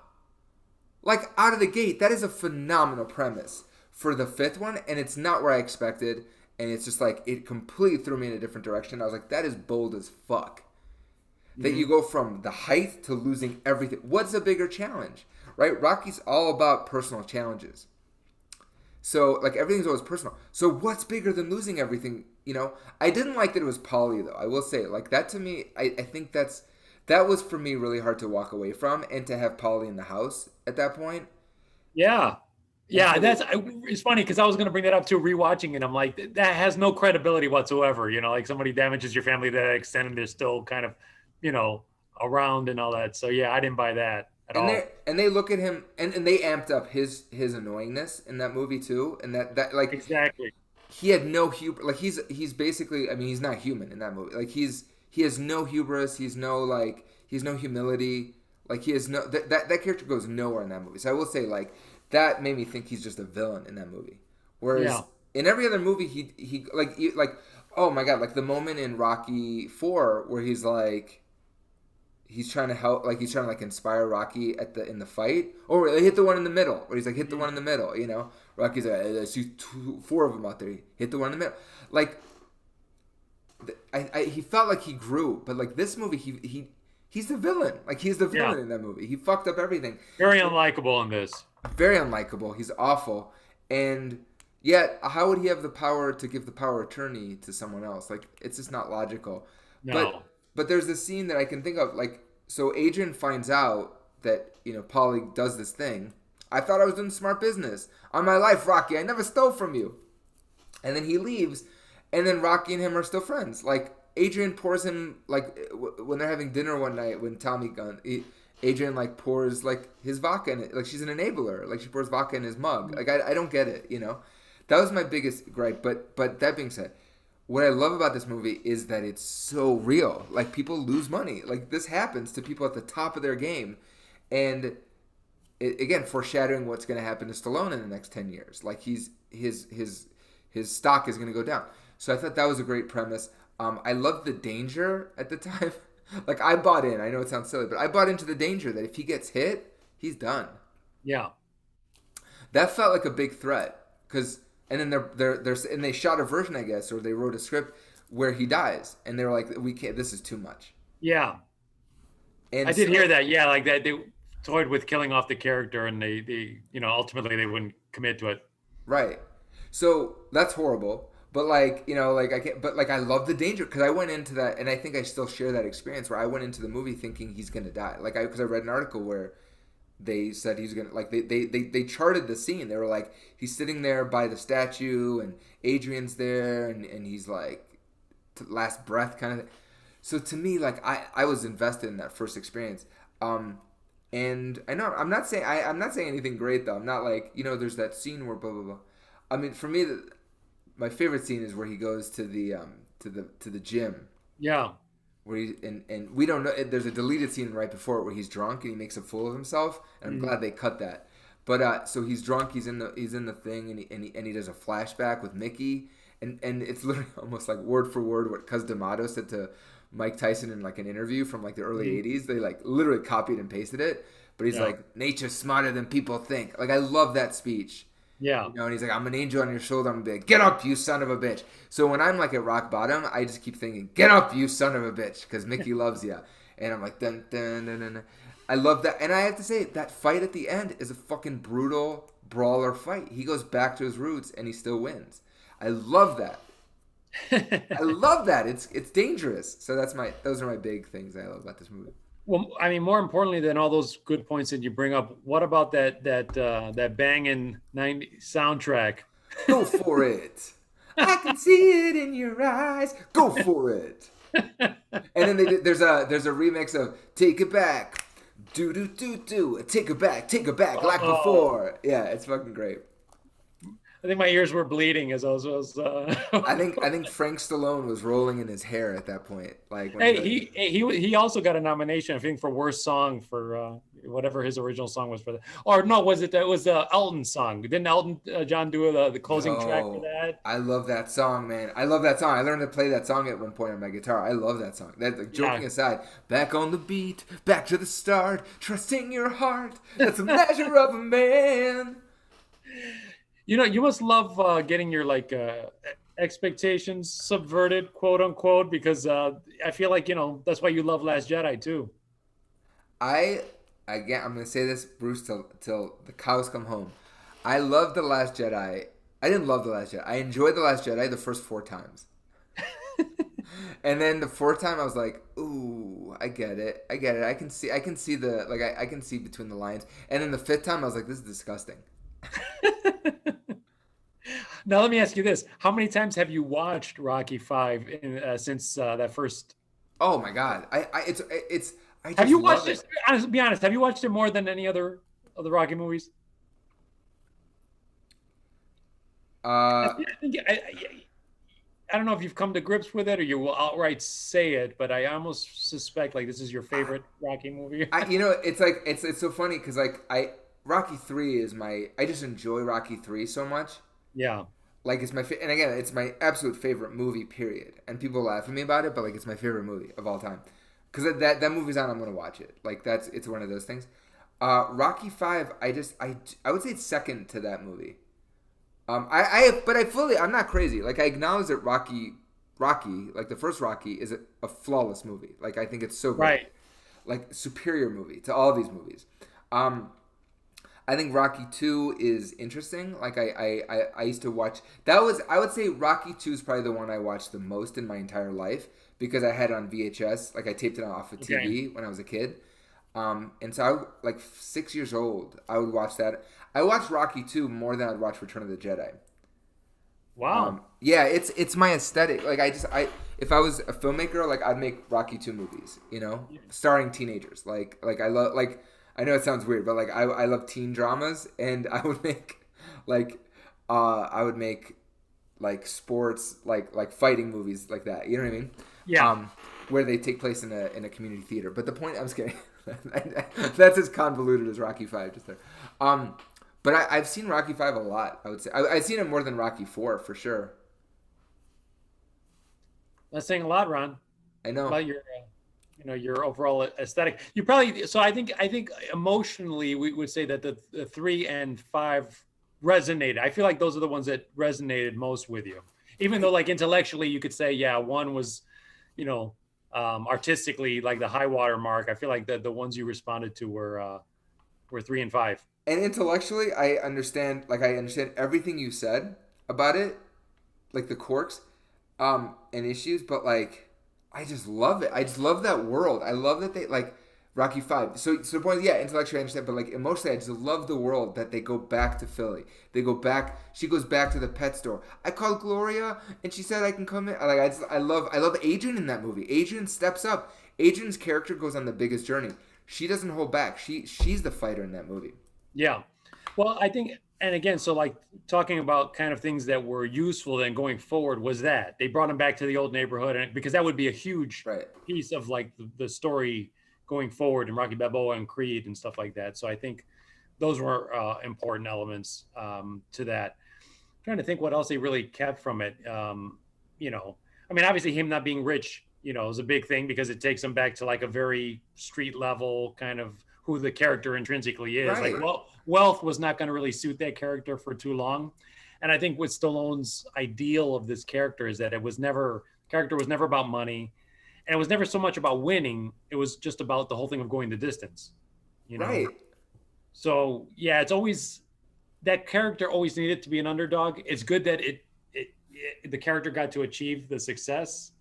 [SPEAKER 2] Like out of the gate, that is a phenomenal premise for the fifth one, and it's not where I expected, and it's just like it completely threw me in a different direction. I was like, that is bold as fuck. That you
[SPEAKER 1] Mhm.
[SPEAKER 2] go from the height to losing everything. What's a bigger challenge? Right? Rocky's all about personal challenges. So like everything's always personal. So what's bigger than losing everything? You know, I didn't like that it was Polly though. I will say, like that to me, I think that was for me really hard to walk away from, and to have Polly in the house at that point.
[SPEAKER 1] Yeah.
[SPEAKER 2] And
[SPEAKER 1] Yeah,
[SPEAKER 2] so they,
[SPEAKER 1] it's funny because I was going to bring that up too, rewatching it. I'm like, that has no credibility whatsoever. You know, like somebody damages your family to that extent and they're still kind of, you know, around and all that. So yeah, I didn't buy that at all.
[SPEAKER 2] and they look at him, and they amped up his annoyingness in that movie too, and that like
[SPEAKER 1] Exactly.
[SPEAKER 2] he had no hubris. Like he's basically, I mean, he's not human in that movie. Like he has no hubris. He's no humility. Like he has no that character goes nowhere in that movie. So I will say like that made me think he's just a villain in that movie. Whereas
[SPEAKER 1] Yeah.
[SPEAKER 2] in every other movie like oh my god, like the moment in Rocky 4 where he's trying to help, like he's trying to like inspire Rocky at the in the fight, or they hit the one in the middle, where he's like hit the one in the middle, you know. Rocky's like, I see four of them out there. Hit the one in the middle. Like, he felt like he grew, but like this movie, he's the villain. Like he's the
[SPEAKER 1] Yeah.
[SPEAKER 2] villain in that movie. He fucked up everything.
[SPEAKER 1] Very unlikable in this.
[SPEAKER 2] Very unlikable. He's awful, and yet how would he have the power to give the power of attorney to someone else? Like it's just not logical.
[SPEAKER 1] No.
[SPEAKER 2] But there's this scene that I can think of, like, so Adrian finds out that, you know, Polly does this thing. I thought I was doing smart business. On my life, Rocky, I never stole from you. And then he leaves, and then Rocky and him are still friends. Like, Adrian pours him, like, when they're having dinner one night, when Tommy Gunn, Adrian, like, pours, like, his vodka in it. Like, she's an enabler. Like, she pours vodka in his mug. Like, I don't get it, you know? That was my biggest gripe. But that being said, what I love about this movie is that it's so real. Like people lose money. Like this happens to people at the top of their game, and again foreshadowing what's going to happen to Stallone in the next 10 years. Like his stock is going to go down. So I thought that was a great premise. I loved the danger at the time. Like I bought in. I know it sounds silly, but I bought into the danger that if he gets hit, he's done.
[SPEAKER 1] Yeah.
[SPEAKER 2] That felt like a big threat because, and then they're and they shot a version, I guess, or they wrote a script where he dies, and they were like, we can't, this is too much.
[SPEAKER 1] Yeah. I
[SPEAKER 2] And
[SPEAKER 1] did
[SPEAKER 2] so
[SPEAKER 1] hear that. Yeah, like that they toyed with killing off the character and they you know, ultimately they wouldn't commit to it.
[SPEAKER 2] right, so that's horrible. But like, you know, like I can't, but like I love the danger because I went into that, and I think I still share that experience where I went into the movie thinking he's gonna die. Like because I read an article where they said he's gonna, like they charted the scene. They were like, he's sitting there by the statue and Adrian's there, and he's like last breath kind of thing. So to me, like I was invested in that first experience. And I know I'm not saying anything great though. I'm not like, you know, there's that scene where blah blah blah. I mean, for me, my favorite scene is where he goes to the to the gym,
[SPEAKER 1] Yeah.
[SPEAKER 2] where he and we don't know. There's a deleted scene right before it where he's drunk and he makes a fool of himself, and I'm
[SPEAKER 1] Mhm.
[SPEAKER 2] glad they cut that. But so he's drunk, he's in the thing, and he does a flashback with Mickey, and it's literally almost like word for word what Cus D'Amato said to Mike Tyson in like an interview from like the early
[SPEAKER 1] Mhm.
[SPEAKER 2] '80s. They like literally copied and pasted it, but he's
[SPEAKER 1] Yeah.
[SPEAKER 2] like, "Nature's smarter than people think." Like I love that speech.
[SPEAKER 1] Yeah.
[SPEAKER 2] You know, and he's like, I'm an angel on your shoulder. I'm gonna be like, get up, you son of a bitch. So when I'm like at rock bottom, I just keep thinking, get up, you son of a bitch, because Mickey loves you. And I'm like, dun, dun, dun, dun, dun. I love that. And I have to say, that fight at the end is a fucking brutal brawler fight. He goes back to his roots and he still wins. I love that. I love that. It's dangerous. So those are my big things I love about this movie.
[SPEAKER 1] Well, I mean, more importantly than all those good points that you bring up, what about that banging '90s soundtrack?
[SPEAKER 2] Go for it. I can see it in your eyes. Go for it. And then there's a remix of Take It Back. Do do do do. Take it back like
[SPEAKER 1] Oh,
[SPEAKER 2] before. Yeah, it's fucking great.
[SPEAKER 1] I think my ears were bleeding as I was
[SPEAKER 2] I think Frank Stallone was rolling in his hair at that point, like when
[SPEAKER 1] Hey,
[SPEAKER 2] the
[SPEAKER 1] he also got a nomination, I think, for worst song for whatever his original song was for that. Or no, was it was the Elton song? Didn't Elton John do the closing track for
[SPEAKER 2] Yo,
[SPEAKER 1] that?
[SPEAKER 2] I love that song, man. I love that song. I learned to play that song at one point on my guitar. I love that song. That like, joking
[SPEAKER 1] Yeah.
[SPEAKER 2] aside, back on the beat, back to the start, trusting your heart. That's a measure of a man.
[SPEAKER 1] You know, you must love getting your like expectations subverted, quote unquote, because I feel like that's why you love Last Jedi too.
[SPEAKER 2] I again, I'm gonna say this, Bruce, till the cows come home. I love the Last Jedi. I didn't love the Last Jedi. I enjoyed the Last Jedi the first four times, and then the fourth time I was like, "Ooh, I get it. I get it. I can see the like. I can see between the lines." And then the fifth time I was like, "This is disgusting."
[SPEAKER 1] Now let me ask you this: how many times have you watched Rocky Five since that first?
[SPEAKER 2] Oh my god, it's I
[SPEAKER 1] Have
[SPEAKER 2] just
[SPEAKER 1] you
[SPEAKER 2] love
[SPEAKER 1] watched
[SPEAKER 2] it.
[SPEAKER 1] it? Honestly, be honest. Have you watched it more than any other of the Rocky movies?
[SPEAKER 2] Uh,
[SPEAKER 1] I think I don't know if you've come to grips with it or you will outright say it, but I almost suspect like this is your
[SPEAKER 2] I,
[SPEAKER 1] favorite Rocky movie.
[SPEAKER 2] it's like it's so funny because like Rocky 3 is my I just enjoy Rocky 3 so much.
[SPEAKER 1] Yeah.
[SPEAKER 2] Like it's and again it's my absolute favorite movie. Period. And people laugh at me about it, but like it's my favorite movie of all time. Because that movie's on, I'm gonna watch it. Like it's one of those things. Rocky 5, I would say it's second to that movie. But I'm not crazy. Like I acknowledge that Rocky, like the first Rocky, is a flawless movie. Like I think it's so great,
[SPEAKER 1] Right.
[SPEAKER 2] like superior movie to all these movies. Um, I think Rocky 2 is interesting. Like I used to watch that was I would say Rocky 2 is probably the one I watched the most in my entire life because I had it on VHS. Like I taped it off of
[SPEAKER 1] Okay.
[SPEAKER 2] TV when I was a kid. And so like 6 years old, I would watch that. I watched Rocky 2 more than I'd watch Return of the Jedi.
[SPEAKER 1] Wow.
[SPEAKER 2] Yeah, it's my aesthetic. Like I if I was a filmmaker, like I'd make Rocky 2 movies, starring teenagers. Like I love like I know it sounds weird, but like I love teen dramas and I would make like I would make like sports like fighting movies like that. You know what I mean?
[SPEAKER 1] Yeah.
[SPEAKER 2] Um where they take place in a community theater. But the point I'm just kidding. That's as convoluted as Rocky 5 just there. Um but I've seen Rocky 5 a lot. I would say I've seen it more than Rocky 4 for sure.
[SPEAKER 1] That's saying a lot, Ron,
[SPEAKER 2] I know.
[SPEAKER 1] about your your overall aesthetic. You probably so I think emotionally we would say that the 3 and 5 resonated. I feel like those are the ones that resonated most with you. Even though like intellectually you could say, yeah, one was, you know, artistically like the high water mark. I feel like the ones you responded to were 3 and 5.
[SPEAKER 2] And intellectually, I understand everything you said about it, like the quirks, and issues. But like, I just love it. I just love that world. I love that they like Rocky 5. So the point is, yeah, intellectually I understand, but like emotionally, I just love the world that they go back to Philly. They go back. She goes back to the pet store. I called Gloria, and she said I can come in. Like I love Adrian in that movie. Adrian steps up. Adrian's character goes on the biggest journey. She doesn't hold back. She's the fighter in that movie.
[SPEAKER 1] Yeah. Well, I think, and again, so like talking about kind of things that were useful then going forward was that they brought him back to the old neighborhood, and because that would be a huge
[SPEAKER 2] Right.
[SPEAKER 1] piece of like the story going forward in Rocky Balboa and Creed and stuff like that. So I think those were important elements to that. I'm trying to think what else they really kept from it. You know, I mean, obviously him not being rich, is a big thing because it takes him back to like a very street level kind of who the character intrinsically is. Like,
[SPEAKER 2] Right.
[SPEAKER 1] well, wealth was not going to really suit that character for too long. And I think what Stallone's ideal of this character is that character was never about money, and it was never so much about winning. It was just about the whole thing of going the distance. You know,
[SPEAKER 2] Right.
[SPEAKER 1] so yeah, it's always that character always needed to be an underdog. It's good that it the character got to achieve the success.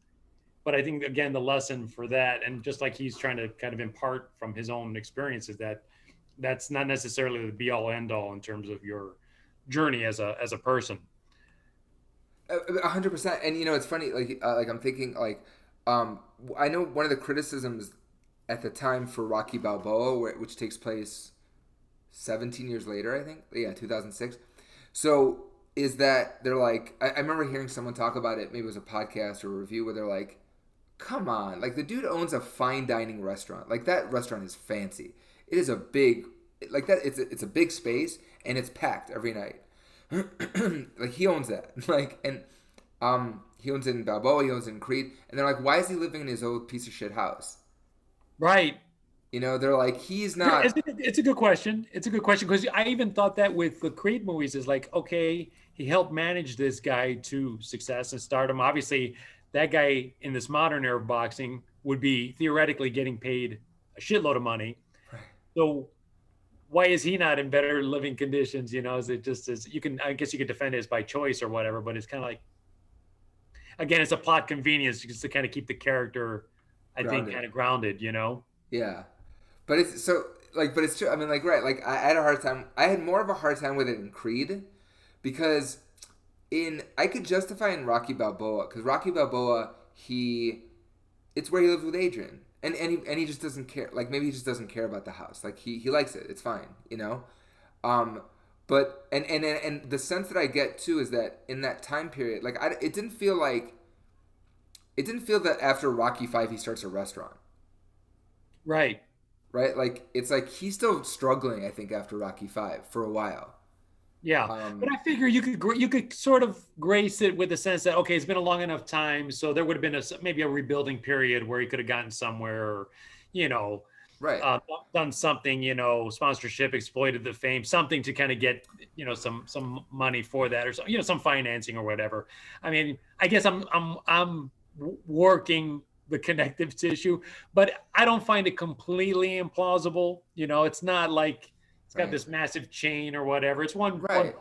[SPEAKER 1] But I think again the lesson for that, and just like he's trying to kind of impart from his own experiences, that that's not necessarily the be all end all in terms of your journey as a person.
[SPEAKER 2] 100%. And it's funny. Like I'm thinking I know one of the criticisms at the time for Rocky Balboa, which takes place 17 years later, I think. Yeah, 2006. So is that they're like, I remember hearing someone talk about it. Maybe it was a podcast or a review where they're like, come on, like the dude owns a fine dining restaurant. Like that restaurant is fancy. It is a big, like that. It's a big space and it's packed every night. Like he owns that. Like and he owns it in Balboa. He owns it in Creed. And they're like, why is he living in his old piece of shit house?
[SPEAKER 1] Right.
[SPEAKER 2] They're like, he's not.
[SPEAKER 1] It's a good question. It's a good question because I even thought that with the Creed movies is like, okay, he helped manage this guy to success and stardom. Obviously, that guy in this modern era of boxing would be theoretically getting paid a shitload of money. So why is he not in better living conditions? Is it just as you can? I guess you could defend it as by choice or whatever, but it's kind of like, again, it's a plot convenience just to kind of keep the character, I think,
[SPEAKER 2] Grounded.
[SPEAKER 1] kind of grounded.
[SPEAKER 2] Yeah. But it's so but it's true. I mean, like, right, like I had a hard time. I had more of a hard time with it in Creed because I could justify in Rocky Balboa because Rocky Balboa it's where he lives with Adrian and he just doesn't care. Like maybe he just doesn't care about the house. Like he likes it. It's fine. But and the sense that I get too is that in that time period, like it didn't feel that after Rocky 5 he starts a restaurant.
[SPEAKER 1] Right.
[SPEAKER 2] Right? Like it's like he's still struggling, I think, after Rocky 5 for a while.
[SPEAKER 1] Yeah, but I figure you could sort of grace it with the sense that okay, it's been a long enough time, so there would have been maybe a rebuilding period where he could have gotten somewhere, or, you know,
[SPEAKER 2] Right.
[SPEAKER 1] done something, sponsorship, exploited the fame, something to kind of get some money for that, or some financing or whatever. I mean, I guess I'm working the connective tissue, but I don't find it completely implausible. It's not like it's got
[SPEAKER 2] Right.
[SPEAKER 1] this massive chain or whatever. It's one
[SPEAKER 2] Right.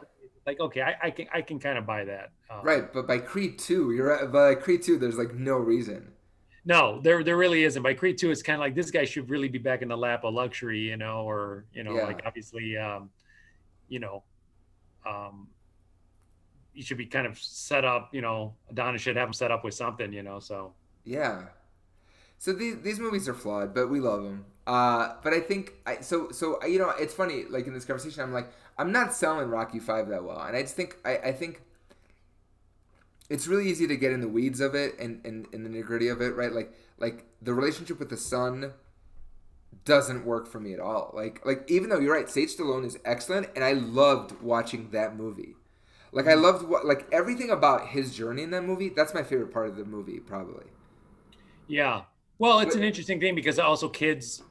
[SPEAKER 1] like okay, I can kind of buy that.
[SPEAKER 2] Right. But by Creed 2, you're right. By Creed 2, there's like no reason.
[SPEAKER 1] No, there really isn't. By Creed 2, it's kind of like this guy should really be back in the lap of luxury, or like
[SPEAKER 2] Yeah.
[SPEAKER 1] obviously, you know, um, he should be kind of set up. Adonis should have him set up with something. So
[SPEAKER 2] Yeah. So these movies are flawed, but we love them. But I think it's funny. Like in this conversation, I'm like, I'm not selling Rocky 5 that well, and I just think I think it's really easy to get in the weeds of it and in the nitty gritty of it, right? Like the relationship with the son doesn't work for me at all. Like even though you're right, Sage Stallone is excellent, and I loved watching that movie. Like I loved like everything about his journey in that movie. That's my favorite part of the movie, probably.
[SPEAKER 1] yeah, well, it's
[SPEAKER 2] But
[SPEAKER 1] an interesting thing because also kids,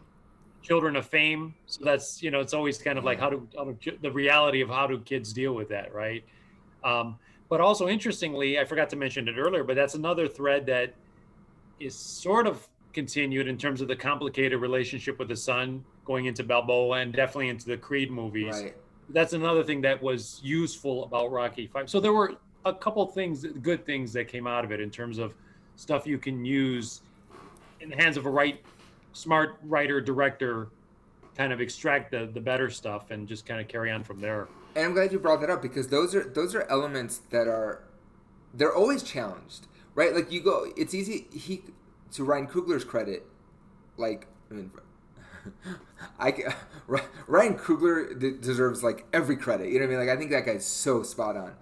[SPEAKER 1] children of fame. So that's it's always kind of like
[SPEAKER 2] yeah,
[SPEAKER 1] how do the reality of how do kids deal with that, right? But also interestingly, I forgot to mention it earlier, but that's another thread that is sort of continued in terms of the complicated relationship with the son going into Balboa and definitely into the Creed movies.
[SPEAKER 2] right.
[SPEAKER 1] That's another thing that was useful about Rocky 5. So there were a couple things, good things that came out of it in terms of stuff you can use in the hands of a smart writer, director, kind of extract the better stuff and just kind of carry on from there.
[SPEAKER 2] And I'm glad you brought that up because those are elements that they're always challenged, right? Like you go, it's easy. To Ryan Coogler's credit, like I mean, Ryan Coogler deserves like every credit. You know what I mean? Like I think that guy's so spot on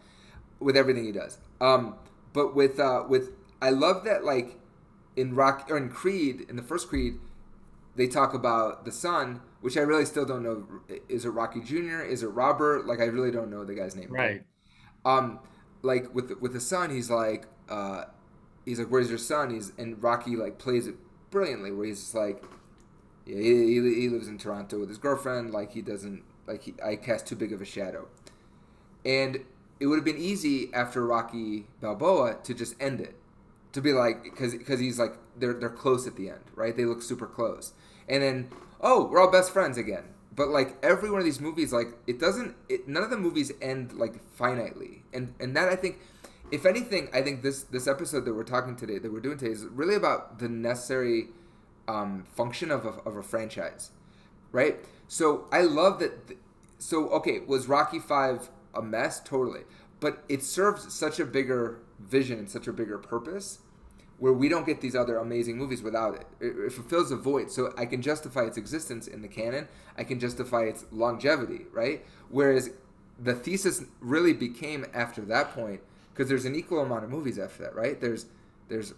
[SPEAKER 2] with everything he does. But with I love that like in Rock or in Creed in the first Creed they talk about the son, which I really still don't know. Is it Rocky Jr.? Is it Robert? Like I really don't know the guy's name.
[SPEAKER 1] Right.
[SPEAKER 2] Like with the son, he's like, "Where's your son?" And Rocky like plays it brilliantly, where he's just like, "Yeah, he lives in Toronto with his girlfriend. Like he doesn't I cast too big of a shadow." And it would have been easy after Rocky Balboa to just end it, to be like, because he's like they're close at the end, right? They look super close, and then we're all best friends again. But like every one of these movies, like none of the movies end like finitely, and that I think if anything, I think this episode that we're doing today, is really about the necessary function of a franchise, right? So I love that. So okay, was Rocky Five a mess? Totally, but it serves such a bigger vision and such a bigger purpose, where we don't get these other amazing movies without it. It fulfills a void, so I can justify its existence in the canon. I can justify its longevity, right? Whereas the thesis really became after that point, because there's an equal amount of movies after that, right? There's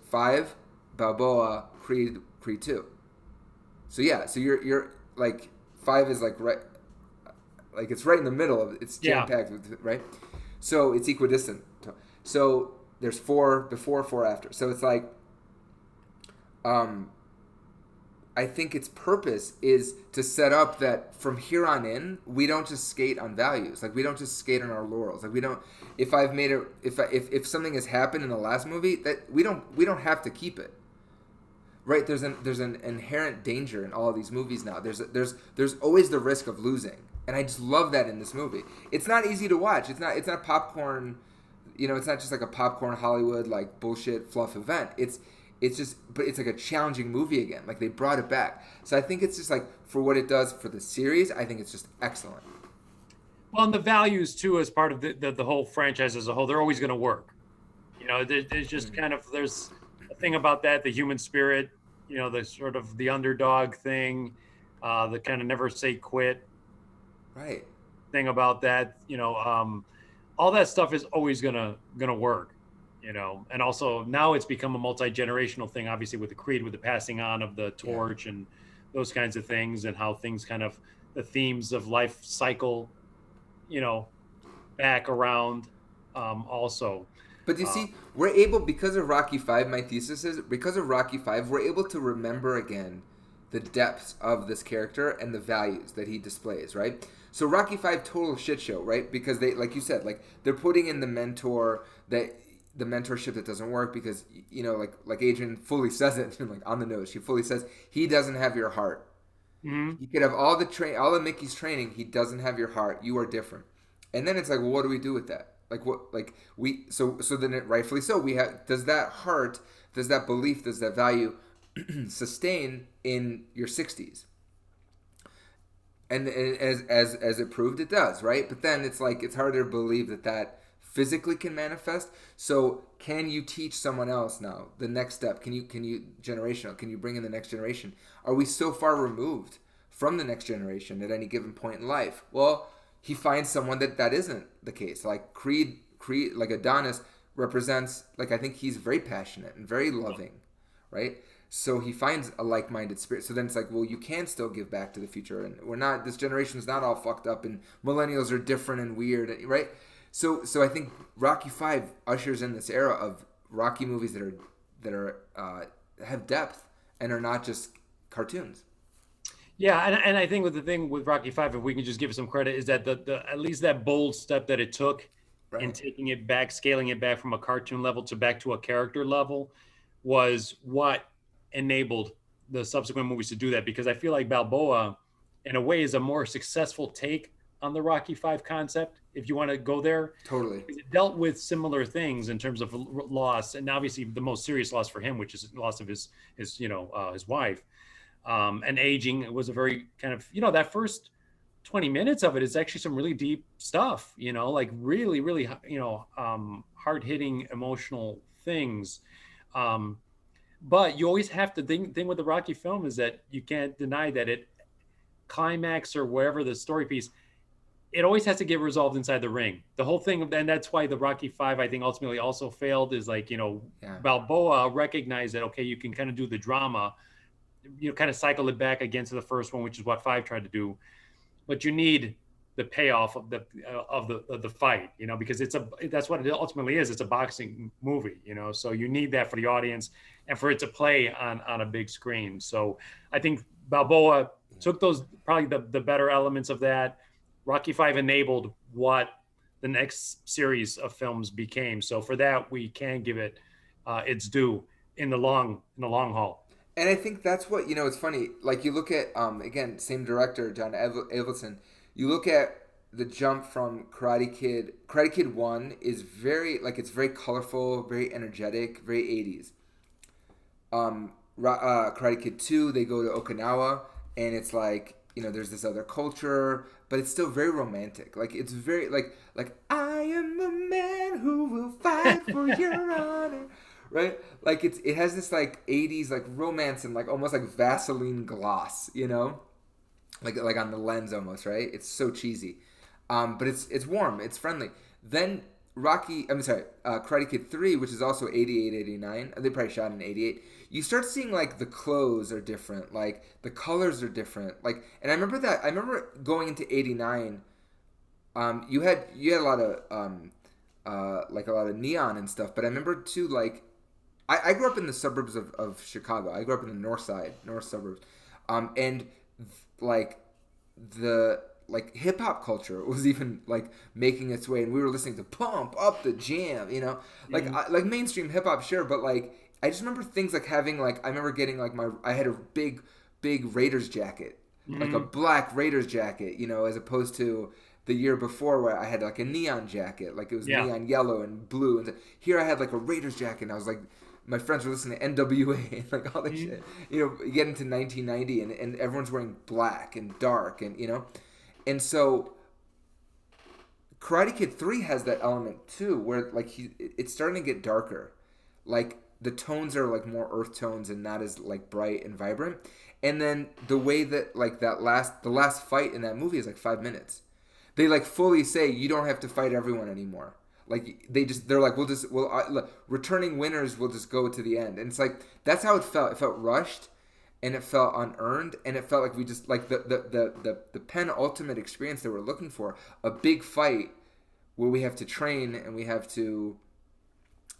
[SPEAKER 2] five, Balboa, Creed two. So yeah, so you're like five is like right, like it's right in the middle of it. It's jam
[SPEAKER 1] Yeah.
[SPEAKER 2] packed with right. So it's equidistant. So there's four before, four after. So it's like, um, I think its purpose is to set up that from here on in, we don't just skate on values. Like we don't just skate on our laurels. Like we don't. If I've made a if something has happened in the last movie, that we don't have to keep it. Right? There's an inherent danger in all of these movies now. There's always the risk of losing, and I just love that in this movie. It's not easy to watch. It's not popcorn. It's not just like a popcorn Hollywood like bullshit fluff event. It's just, but it's like a challenging movie again. Like they brought it back. So I think it's just like for what it does for the series, I think it's just excellent.
[SPEAKER 1] Well, and the values too, as part of the whole franchise as a whole, they're always going to work. There's just
[SPEAKER 2] Mm.
[SPEAKER 1] kind of there's a thing about that, the human spirit, the sort of the underdog thing, the kind of never say quit
[SPEAKER 2] Right.
[SPEAKER 1] thing about that. All that stuff is always gonna work. And also now it's become a multi-generational thing, obviously with the Creed, with the passing on of the
[SPEAKER 2] Yeah.
[SPEAKER 1] torch and those kinds of things, and how things kind of the themes of life cycle, you know, back around. Also,
[SPEAKER 2] But you
[SPEAKER 1] uh,
[SPEAKER 2] see, we're able, because of Rocky Five. My thesis is, because of Rocky Five, we're able to remember again the depths of this character and the values that he displays. Right. So Rocky Five, total shit show, right? Because they, like you said, like they're putting in the mentorship that doesn't work because like Adrian fully says it like on the nose. She fully says he doesn't have your heart.
[SPEAKER 1] mhm.
[SPEAKER 2] You could have all of Mickey's training. He doesn't have your heart. You are different. And then it's like, well, what do we do with that? Like what? Like we so then it rightfully so we have. Does that heart? Does that belief? Does that value sustain in your 60s? And as it proved, it does, right? But then it's like it's harder to believe that physically can manifest. So can you teach someone else now the next step? Can you generational? Can you bring in the next generation? Are we so far removed from the next generation at any given point in life? Well, he finds someone that isn't the case. Like Creed, like Adonis represents. Like I think he's very passionate and very loving, right? So he finds a like-minded spirit. So then it's like, well, you can still give back to the future, and we're not. This generation's not all fucked up, and millennials are different and weird, right? So I think Rocky Five ushers in this era of Rocky movies that are have depth and are not just cartoons.
[SPEAKER 1] Yeah, and I think with the thing with Rocky Five, if we can just give it some credit, is that the at least that bold step that it took in
[SPEAKER 2] Right.
[SPEAKER 1] taking it back, scaling it back from a cartoon level to back to a character level, was what enabled the subsequent movies to do that. Because I feel like Balboa, in a way, is a more successful take on the Rocky Five concept, if you want to go there.
[SPEAKER 2] Totally.
[SPEAKER 1] It dealt with similar things in terms of loss, and obviously the most serious loss for him, which is the loss of his wife, and aging. It was a very kind of that first 20 minutes of it is actually some really deep stuff, like really, really, hard hitting emotional things. Um, but you always have to thing with the Rocky film is that you can't deny that it climax or wherever the story piece, it always has to get resolved inside the ring. The whole thing, and that's why the Rocky Five, I think, ultimately also failed. Is like
[SPEAKER 2] Yeah.
[SPEAKER 1] Balboa recognized that okay, you can kind of do the drama, kind of cycle it back against the first one, which is what Five tried to do, but you need the payoff of the fight, because that's what it ultimately is. It's a boxing movie, so you need that for the audience and for it to play on a big screen. So I think Balboa took those probably the better elements of that. Rocky Five enabled what the next series of films became. So for that, we can give it its due in the long haul.
[SPEAKER 2] And I think that's what it's funny. Like you look at again, same director, John Avildsen. You look at the jump from Karate Kid 1 is very like it's very colorful, very energetic, very 80s. Karate Kid 2, they go to Okinawa, and it's like, there's this other culture, but it's still very romantic. Like, it's very, like, I am a man who will fight for your honor. Right? Like, it has this, like, 80s, like, romance and, like, almost like Vaseline gloss, Like on the lens almost, right? It's so cheesy. But it's warm, it's friendly. Then Karate Kid 3, which is also 88, 89. They probably shot in 88. You start seeing like the clothes are different, like the colors are different. Like, and I remember going into 89. You had a lot of like a lot of neon and stuff, but I remember too, like, I grew up in the suburbs of Chicago. I grew up in the north suburbs. And like the like hip hop culture was even like making its way, and we were listening to Pump Up the Jam, like like mainstream hip hop, sure, but like I just remember things like having like I remember getting like I had a big Raiders jacket, like a black Raiders jacket, as opposed to the year before where I had like a neon jacket, like it was neon yellow and blue, and here I had like a Raiders jacket, and I was like. My friends were listening to NWA and like all this shit. You get into 1990 and everyone's wearing black and dark and and so Karate Kid 3 has that element too, where like it's starting to get darker. Like the tones are like more earth tones and not as like bright and vibrant. And then the way that like the last fight in that movie is like 5 minutes. They like fully say you don't have to fight everyone anymore. Like they're like returning winners will just go to the end, and it's like that's how it felt. It felt rushed, and it felt unearned, and it felt like we just like the penultimate experience that we're looking for, a big fight where we have to train and we have to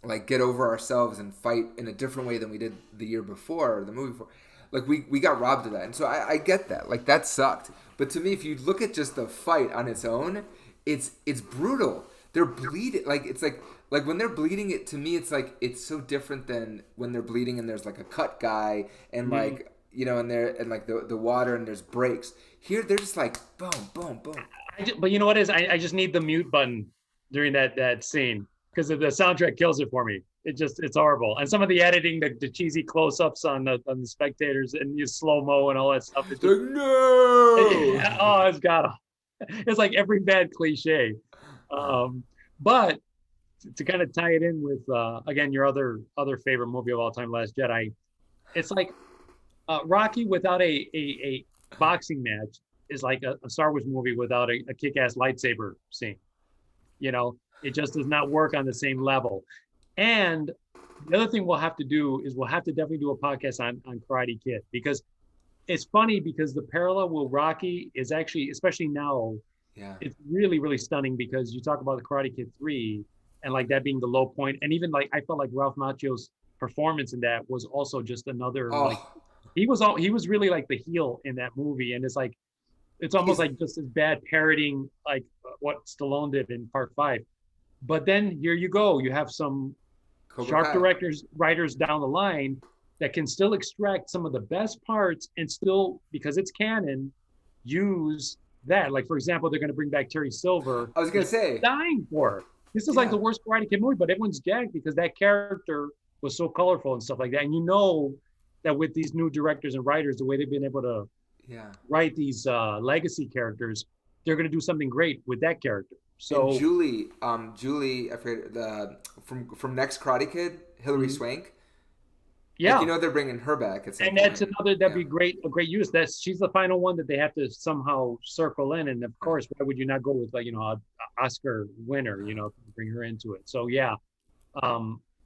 [SPEAKER 2] like get over ourselves and fight in a different way than we did the year before or the movie before. Like we got robbed of that, and so I get that. Like that sucked, but to me, if you look at just the fight on its own, it's brutal. They're bleeding, like it's like when they're bleeding, it to me it's like it's so different than when they're bleeding and there's like a cut guy and like and there and like the water and there's breaks. Here they're just like boom, boom, boom.
[SPEAKER 1] But you know what is? I just need the mute button during that scene because the soundtrack kills it for me. It's horrible, and some of the editing, the cheesy close-ups on the spectators and you slow mo and all that stuff. It's just,
[SPEAKER 2] like no.
[SPEAKER 1] Oh, it's like every bad cliche. But to kind of tie it in with again your other favorite movie of all time, Last Jedi, it's like Rocky without a boxing match is like a Star Wars movie without a kick-ass lightsaber scene. It just does not work on the same level. And the other thing we'll have to do is we'll have to definitely do a podcast on Karate Kid, because it's funny because the parallel with Rocky is actually, especially now, it's really, really stunning because you talk about the Karate Kid 3 and like that being the low point. And even like, I felt like Ralph Macchio's performance in that was also just another, like he was really like the heel in that movie. And it's like, it's almost like just as bad parroting like what Stallone did in part 5. But then here you go, you have some sharp writers down the line that can still extract some of the best parts and still, because it's canon, use that. Like, for example, they're going to bring back Terry Silver.
[SPEAKER 2] I was going to say.
[SPEAKER 1] Dying for her. This is like the worst Karate Kid movie, but everyone's gagged because that character was so colorful and stuff like that. And you know that with these new directors and writers, the way they've been able to write these legacy characters, they're going to do something great with that character. So
[SPEAKER 2] and Julie, I forget from Next Karate Kid, Hilary Swank.
[SPEAKER 1] Yeah,
[SPEAKER 2] like, they're bringing her back at some
[SPEAKER 1] point. That's another that'd be a great use. She's the final one that they have to somehow circle in, and of course, why would you not go with like an Oscar winner, to bring her into it? So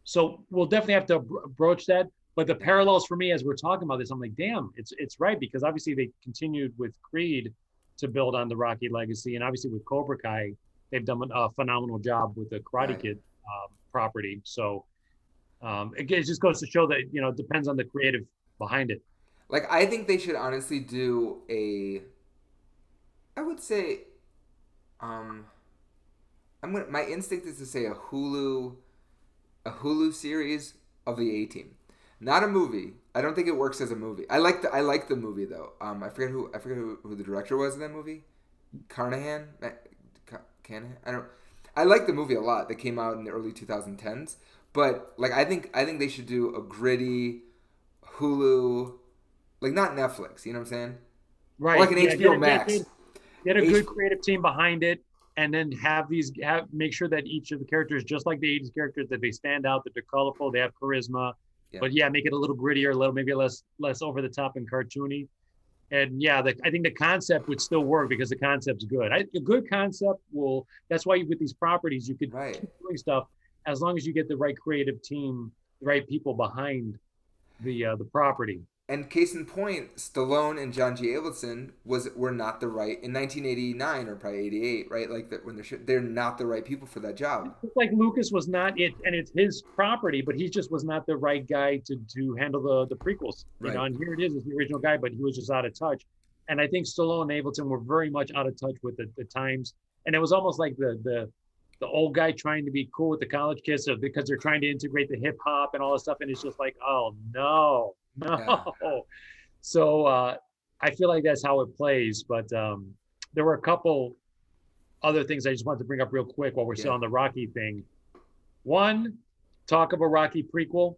[SPEAKER 1] so we'll definitely have to broach that. But the parallels for me as we're talking about this, I'm like, damn, it's right, because obviously they continued with Creed to build on the Rocky legacy, and obviously with Cobra Kai, they've done a phenomenal job with the Karate Kid property. So. It just goes to show that it depends on the creative behind it.
[SPEAKER 2] Like I think they should honestly do I would say, my instinct is to say a Hulu series of the A-Team, not a movie. I don't think it works as a movie. I like the movie though. I forget who the director was in that movie. Carnahan. canon. I don't. I like the movie a lot. That came out in the early 2010s, but like I think they should do a gritty Hulu, like not Netflix. You know what I'm saying? Or
[SPEAKER 1] Right.
[SPEAKER 2] like an
[SPEAKER 1] Yeah.
[SPEAKER 2] HBO Max.
[SPEAKER 1] Get a
[SPEAKER 2] H,
[SPEAKER 1] good creative team behind it, and then make sure that each of the characters, just like the 80s characters, that they stand out, that they're colorful, they have charisma.
[SPEAKER 2] yeah,
[SPEAKER 1] But yeah, make it a little grittier, a little maybe less over the top and cartoony. And yeah, I think the concept would still work because the concept's good. A good concept will. That's why with these properties, you could
[SPEAKER 2] right.
[SPEAKER 1] keep doing stuff as long as you get the right creative team, the right people behind the property.
[SPEAKER 2] And case in point, Stallone and John G. Avildsen were not the right in 1989 or probably 88, right? Like that when they're not the right people for that job.
[SPEAKER 1] It's like Lucas was not it, and it's his property, but he just was not the right guy to handle the prequels.
[SPEAKER 2] Right.
[SPEAKER 1] And here it is, it's the original guy, but he was just out of touch. And I think Stallone and Ableton were very much out of touch with the times, and it was almost like the old guy trying to be cool with the college kids because they're trying to integrate the hip hop and all this stuff, and it's just like, oh no,
[SPEAKER 2] Yeah.
[SPEAKER 1] no. So I feel like that's how it plays, but there were a couple other things I just wanted to bring up real quick while we're still
[SPEAKER 2] Yeah.
[SPEAKER 1] on the Rocky thing. One, talk of a Rocky prequel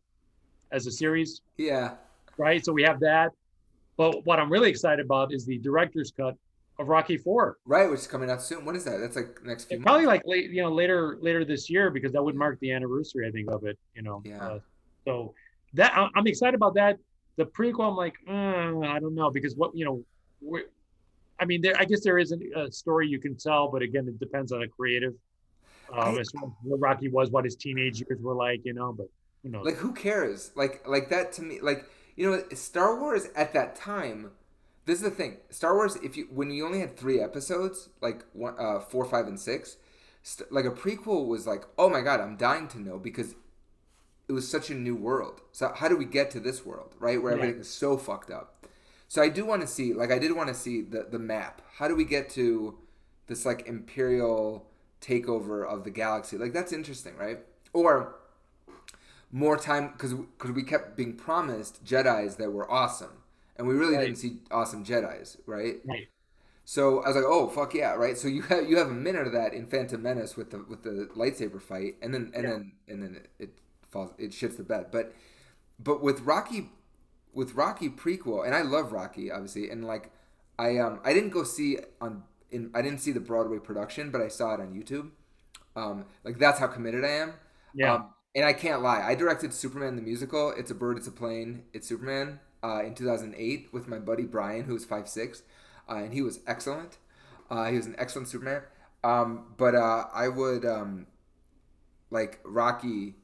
[SPEAKER 1] as a series,
[SPEAKER 2] Yeah.
[SPEAKER 1] right? So we have that. But what I'm really excited about is the director's cut of Rocky Four.
[SPEAKER 2] Right, which is coming out soon. When is that? That's like next few
[SPEAKER 1] It's
[SPEAKER 2] months.
[SPEAKER 1] probably like later this year because that would
[SPEAKER 2] Yeah.
[SPEAKER 1] mark the anniversary, I think, of it.
[SPEAKER 2] Yeah.
[SPEAKER 1] So that I'm excited about that. The prequel, I'm like, I don't know because I mean, I guess there isn't a story you can tell, but again, it depends on a creative.
[SPEAKER 2] I
[SPEAKER 1] As far as what Rocky was, what his teenage years were like, but who knows?
[SPEAKER 2] like who cares? Like that to me. Like Star Wars at that time. This is the thing. Star Wars, if you when you only had 3 episodes, like 4, 5, and 6, like a prequel was like, oh my god, I'm dying to know because it was such a new world. So how do we get to this world, right, where
[SPEAKER 1] Yeah.
[SPEAKER 2] everything is so fucked up? So I do want to see, like, I did want to see the map. How do we get to this like imperial takeover of the galaxy? Like that's interesting, right? Or more time because we kept being promised Jedi's that were awesome, and we really
[SPEAKER 1] Right,
[SPEAKER 2] didn't see awesome Jedi's, right?
[SPEAKER 1] right,
[SPEAKER 2] So I was like, oh fuck yeah, right? So you have a minute of that in Phantom Menace with the lightsaber fight, and then
[SPEAKER 1] yeah,
[SPEAKER 2] it falls, it shits the bed. But with Rocky prequel, and I love Rocky obviously, and like I didn't go see I didn't see the Broadway production, but I saw it on YouTube. Like that's how committed I am.
[SPEAKER 1] yeah.
[SPEAKER 2] And I can't lie, I directed Superman the musical. It's a bird, it's a plane, it's Superman in 2008 with my buddy Brian, who was 5'6", and he was excellent. He was an excellent Superman. But I would like Rocky.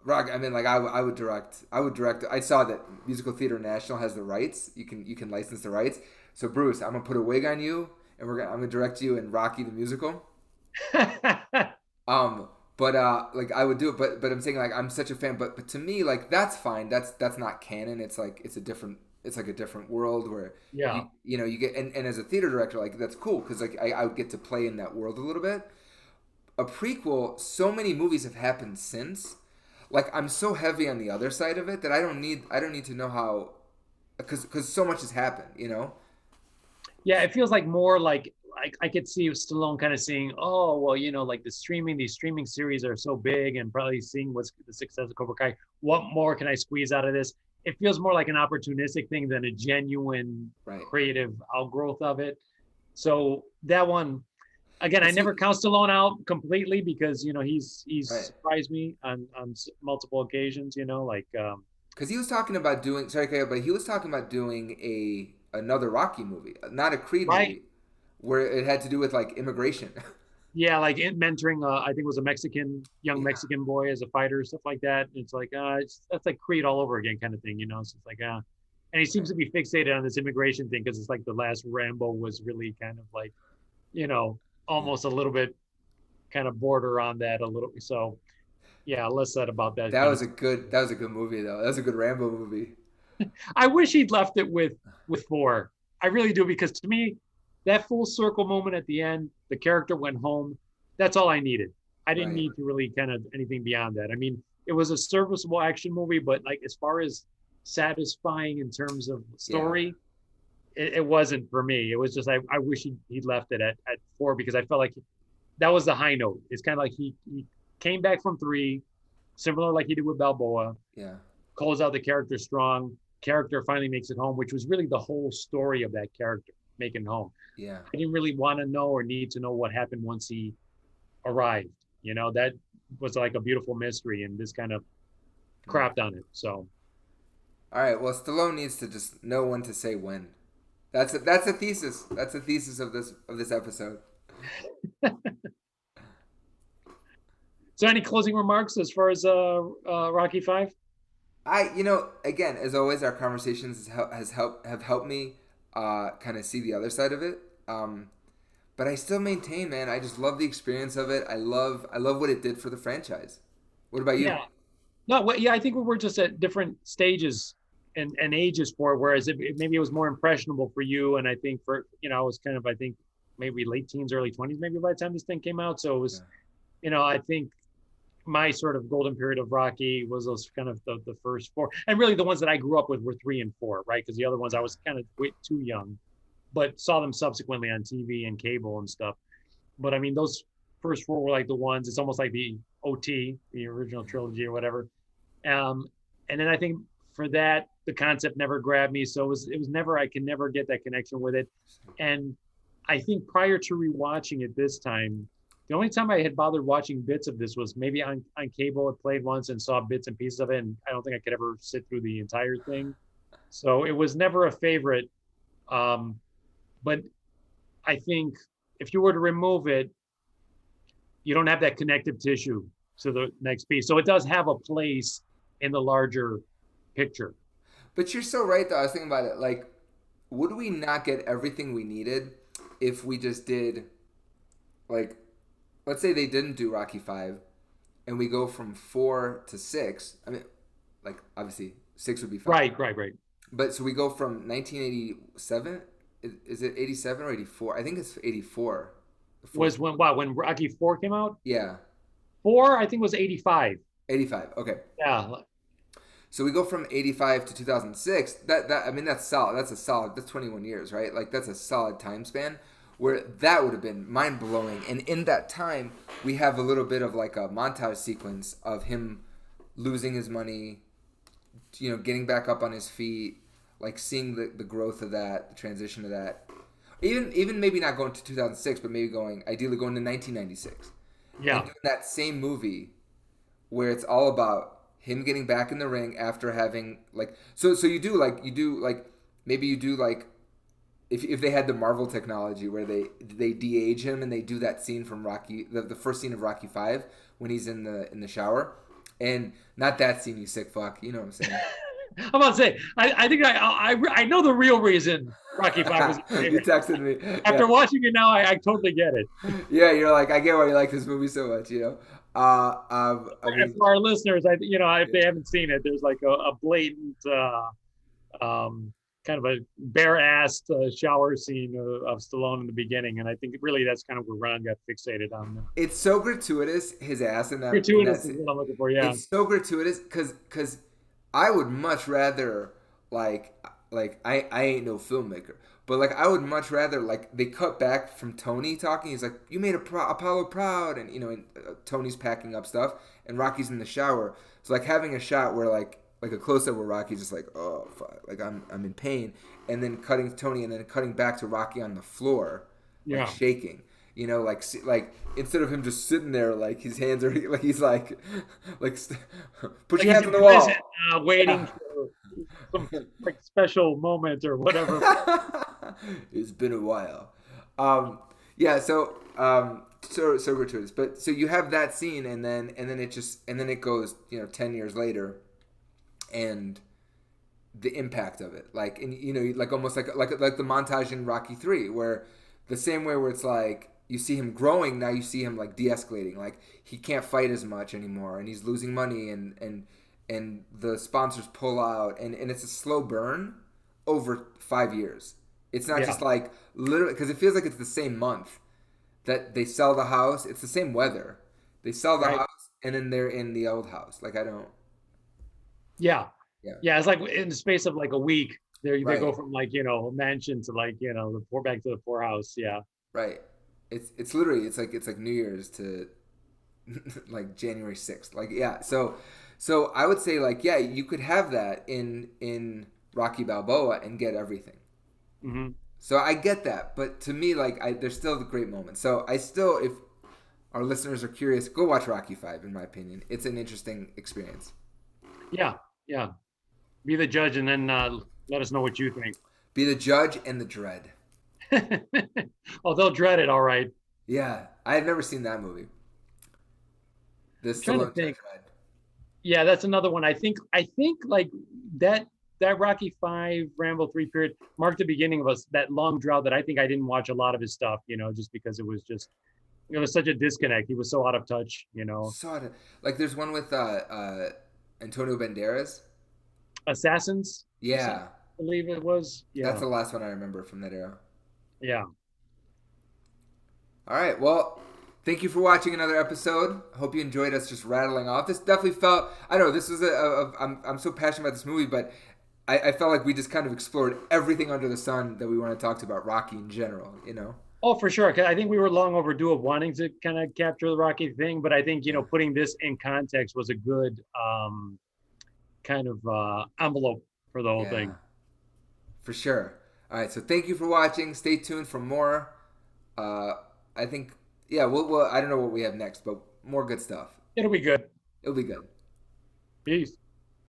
[SPEAKER 2] Rock. I mean, like I would direct. I would direct. I saw that Musical Theater National has the rights. You can license the rights. So Bruce, I'm gonna put a wig on you, and I'm gonna direct you in Rocky the musical. But like I would do it. But I'm saying like I'm such a fan. But to me, like that's fine. That's not canon. It's like it's a different. It's like a different world where
[SPEAKER 1] Yeah,
[SPEAKER 2] you get and as a theater director, like that's cool because like I would get to play in that world a little bit. A prequel, so many movies have happened since. Like I'm so heavy on the other side of it that I don't need to know how, because so much has happened.
[SPEAKER 1] yeah. It feels like more like I could see Stallone kind of seeing, oh well, like these streaming series are so big, and probably seeing what's the success of Cobra Kai. What more can I squeeze out of this? It feels more like an opportunistic thing than a genuine
[SPEAKER 2] Right.
[SPEAKER 1] creative outgrowth of it. So that one, again, I
[SPEAKER 2] But
[SPEAKER 1] never
[SPEAKER 2] see,
[SPEAKER 1] count Stallone out completely because he's
[SPEAKER 2] right.
[SPEAKER 1] surprised me on multiple occasions.
[SPEAKER 2] Because he was talking about doing, sorry, Kaya, but he was talking about doing another Rocky movie, not a Creed
[SPEAKER 1] Right?
[SPEAKER 2] movie, where it had to do with like immigration.
[SPEAKER 1] Yeah, like mentoring. I think it was a young
[SPEAKER 2] Yeah.
[SPEAKER 1] Mexican boy as a fighter, stuff like that. It's like that's like Creed all over again, kind of thing. So it's like and he seems
[SPEAKER 2] Right.
[SPEAKER 1] to be fixated on this immigration thing because it's like the last Rambo was really kind of like, you know,
[SPEAKER 2] Yeah.
[SPEAKER 1] almost a little bit kind of border on that a little. So yeah, less said about that
[SPEAKER 2] That
[SPEAKER 1] kind of.
[SPEAKER 2] was a good movie though. That was a good Rambo movie.
[SPEAKER 1] I wish he'd left it with four. I really do because to me, that full circle moment at the end, the character went home. That's all I needed. I didn't
[SPEAKER 2] Right.
[SPEAKER 1] need to really kind of anything beyond that. I mean, it was a serviceable action movie, but like as far as satisfying in terms of
[SPEAKER 2] Yeah.
[SPEAKER 1] story, it wasn't for me. It was just I wish he'd left it at 4 because I felt like that was the high note. It's kind of like he came back from 3, similar like he did with Balboa,
[SPEAKER 2] Yeah.
[SPEAKER 1] close out the character strong. Character finally makes it home, which was really the whole story of that character making it home.
[SPEAKER 2] Yeah.
[SPEAKER 1] I didn't really want to know or need to know what happened once he arrived. That was like a beautiful mystery, and this kind of
[SPEAKER 2] Yeah.
[SPEAKER 1] crapped on it. So
[SPEAKER 2] All right. Well, Stallone needs to just know when to say when. That's a thesis. That's a thesis of this episode.
[SPEAKER 1] so any closing remarks as far as Rocky 5?
[SPEAKER 2] Again, as always, our conversations have helped me kind of see the other side of it. But I still maintain, man, I just love the experience of it. I love what it did for the franchise. What about you?
[SPEAKER 1] Yeah. No, well, yeah, I think we were just at different stages and ages for it. Whereas maybe it was more impressionable for you, and I think for I was kind of I think maybe late teens, early 20s, maybe by the time this thing came out. So it
[SPEAKER 2] Yeah.
[SPEAKER 1] was, I think my sort of golden period of Rocky was those kind of the first 4, and really the ones that I grew up with were 3 and 4, right? Because the other ones I was kind of way too young, but saw them subsequently on TV and cable and stuff. But I mean, those first 4 were like the ones. It's almost like the OT, the original trilogy or whatever. Um, and then I think for that, the concept never grabbed me. So it was never, I can never get that connection with it. And I think prior to rewatching it this time, the only time I had bothered watching bits of this was maybe on cable. It played once and saw bits and pieces of it. And I don't think I could ever sit through the entire thing. So it was never a favorite. Um, but I think if you were to remove it, you don't have that connective tissue to the next piece. So it does have a place in the larger picture.
[SPEAKER 2] But you're so right, though. I was thinking about it. Like, would we not get everything we needed if we just did, like, let's say they didn't do Rocky 5 and we go from 4 to 6. I mean, like, obviously, 6 would be fine.
[SPEAKER 1] Right.
[SPEAKER 2] But so we go from 1987. Is it 87 or 84? I think it's 84. The
[SPEAKER 1] Was
[SPEAKER 2] fourth.
[SPEAKER 1] when Rocky 4 came out?
[SPEAKER 2] Yeah,
[SPEAKER 1] 4, I think, was 85.
[SPEAKER 2] 85. Okay.
[SPEAKER 1] Yeah.
[SPEAKER 2] So we go from 85 to 2006. I mean, that's solid. That's 21 years, right? Like, that's a solid time span where that would have been mind blowing. And in that time, we have a little bit of like a montage sequence of him losing his money, getting back up on his feet, like seeing the growth of that, the transition of that. Even maybe not going to 2006, but maybe ideally going to 1996. And
[SPEAKER 1] Yeah.
[SPEAKER 2] doing that same movie where it's all about him getting back in the ring after having like so maybe you do like if they had the Marvel technology where they de-age him and they do that scene from Rocky the first scene of Rocky 5 when he's in the shower, and not that scene, you sick fuck, you know what I'm saying.
[SPEAKER 1] I'm about to say, I think I know the real reason Rocky 5 was your
[SPEAKER 2] You
[SPEAKER 1] favorite.
[SPEAKER 2] texted me.
[SPEAKER 1] After
[SPEAKER 2] Yeah.
[SPEAKER 1] watching it now, I totally get it.
[SPEAKER 2] Yeah, you're like, I get why you like this movie so much, I
[SPEAKER 1] And
[SPEAKER 2] mean,
[SPEAKER 1] for our listeners, if they haven't seen it, there's like a blatant kind of a bare-assed shower scene of Stallone in the beginning, and I think really that's kind of where Ron got fixated on.
[SPEAKER 2] it's so gratuitous, his ass in that
[SPEAKER 1] Gratuitous is
[SPEAKER 2] scene.
[SPEAKER 1] what I'm looking for. Yeah.
[SPEAKER 2] It's so gratuitous because I would much rather like I ain't no filmmaker, but like I would much rather like they cut back from Tony talking. He's like, "You made Apollo proud," and Tony's packing up stuff, and Rocky's in the shower. So like having a shot where like a close up where Rocky's just like, "Oh fuck," like I'm in pain, and then cutting to Tony, and then cutting back to Rocky on the floor, like
[SPEAKER 1] Yeah.
[SPEAKER 2] shaking. Like instead of him just sitting there, like his hands are like he's like put
[SPEAKER 1] Like
[SPEAKER 2] your
[SPEAKER 1] he's
[SPEAKER 2] hands
[SPEAKER 1] in
[SPEAKER 2] on the wall.
[SPEAKER 1] prison, waiting
[SPEAKER 2] Yeah.
[SPEAKER 1] for some like special moment or whatever.
[SPEAKER 2] It's been a while. Yeah, so gratuitous. But so you have that scene, and then it goes 10 years later, and the impact of it, like, and like almost like the montage in Rocky 3, where the same way where it's like you see him growing, now you see him like de-escalating, like he can't fight as much anymore, and he's losing money, and the sponsors pull out, and it's a slow burn over 5 years. It's not
[SPEAKER 1] Yeah.
[SPEAKER 2] just like literally, because it feels like it's the same month that they sell the house. It's the same weather. They sell the
[SPEAKER 1] Right.
[SPEAKER 2] house, and then they're in the old house. Like I don't.
[SPEAKER 1] Yeah.
[SPEAKER 2] Yeah.
[SPEAKER 1] Yeah. It's like in the space of like a week. They go
[SPEAKER 2] Right,
[SPEAKER 1] from like mansion to like the poor back to the poorhouse. Yeah.
[SPEAKER 2] right. It's literally it's like New Year's to like January 6th. Like yeah, so I would say like yeah, you could have that in Rocky Balboa and get everything.
[SPEAKER 1] Hmm.
[SPEAKER 2] So I get that, but to me like there's still the great moments. So I still if our listeners are curious, go watch Rocky 5 in my opinion. It's an interesting experience.
[SPEAKER 1] Yeah. Yeah. Be the judge and then let us know what you think.
[SPEAKER 2] Be the judge and the dread.
[SPEAKER 1] Oh, they'll dread it. All right.
[SPEAKER 2] Yeah, I have never seen that movie. The
[SPEAKER 1] I'm trying to
[SPEAKER 2] Stallone Judge
[SPEAKER 1] think.
[SPEAKER 2] Dredd.
[SPEAKER 1] Yeah, that's another one. I think like that that Rocky Five Rambo three period marked the beginning of us that long drought that I think I didn't watch a lot of his stuff, just because it was just it was such a disconnect. He was so out of touch.
[SPEAKER 2] Sort of. Like there's one with Antonio Banderas.
[SPEAKER 1] Assassins, I
[SPEAKER 2] Yeah,
[SPEAKER 1] believe it was.
[SPEAKER 2] that's
[SPEAKER 1] Yeah.
[SPEAKER 2] the last one I remember from that era.
[SPEAKER 1] Yeah.
[SPEAKER 2] All right, well, thank you for watching another episode. Hope you enjoyed us just rattling off. This definitely felt. I don't know. This was I'm so passionate about this movie, but I felt like we just kind of explored everything under the sun that we want to talk about Rocky in general. You know.
[SPEAKER 1] Oh, for sure. 'Cause I think we were long overdue of wanting to kind of capture the Rocky thing, but I think
[SPEAKER 2] Yeah.
[SPEAKER 1] putting this in context was a good kind of envelope for the whole
[SPEAKER 2] Yeah.
[SPEAKER 1] thing.
[SPEAKER 2] For sure. All right, so thank you for watching. Stay tuned for more. Uh, I think, yeah, I don't know what we have next, but more good stuff.
[SPEAKER 1] It'll be good.
[SPEAKER 2] It'll be good.
[SPEAKER 1] Peace.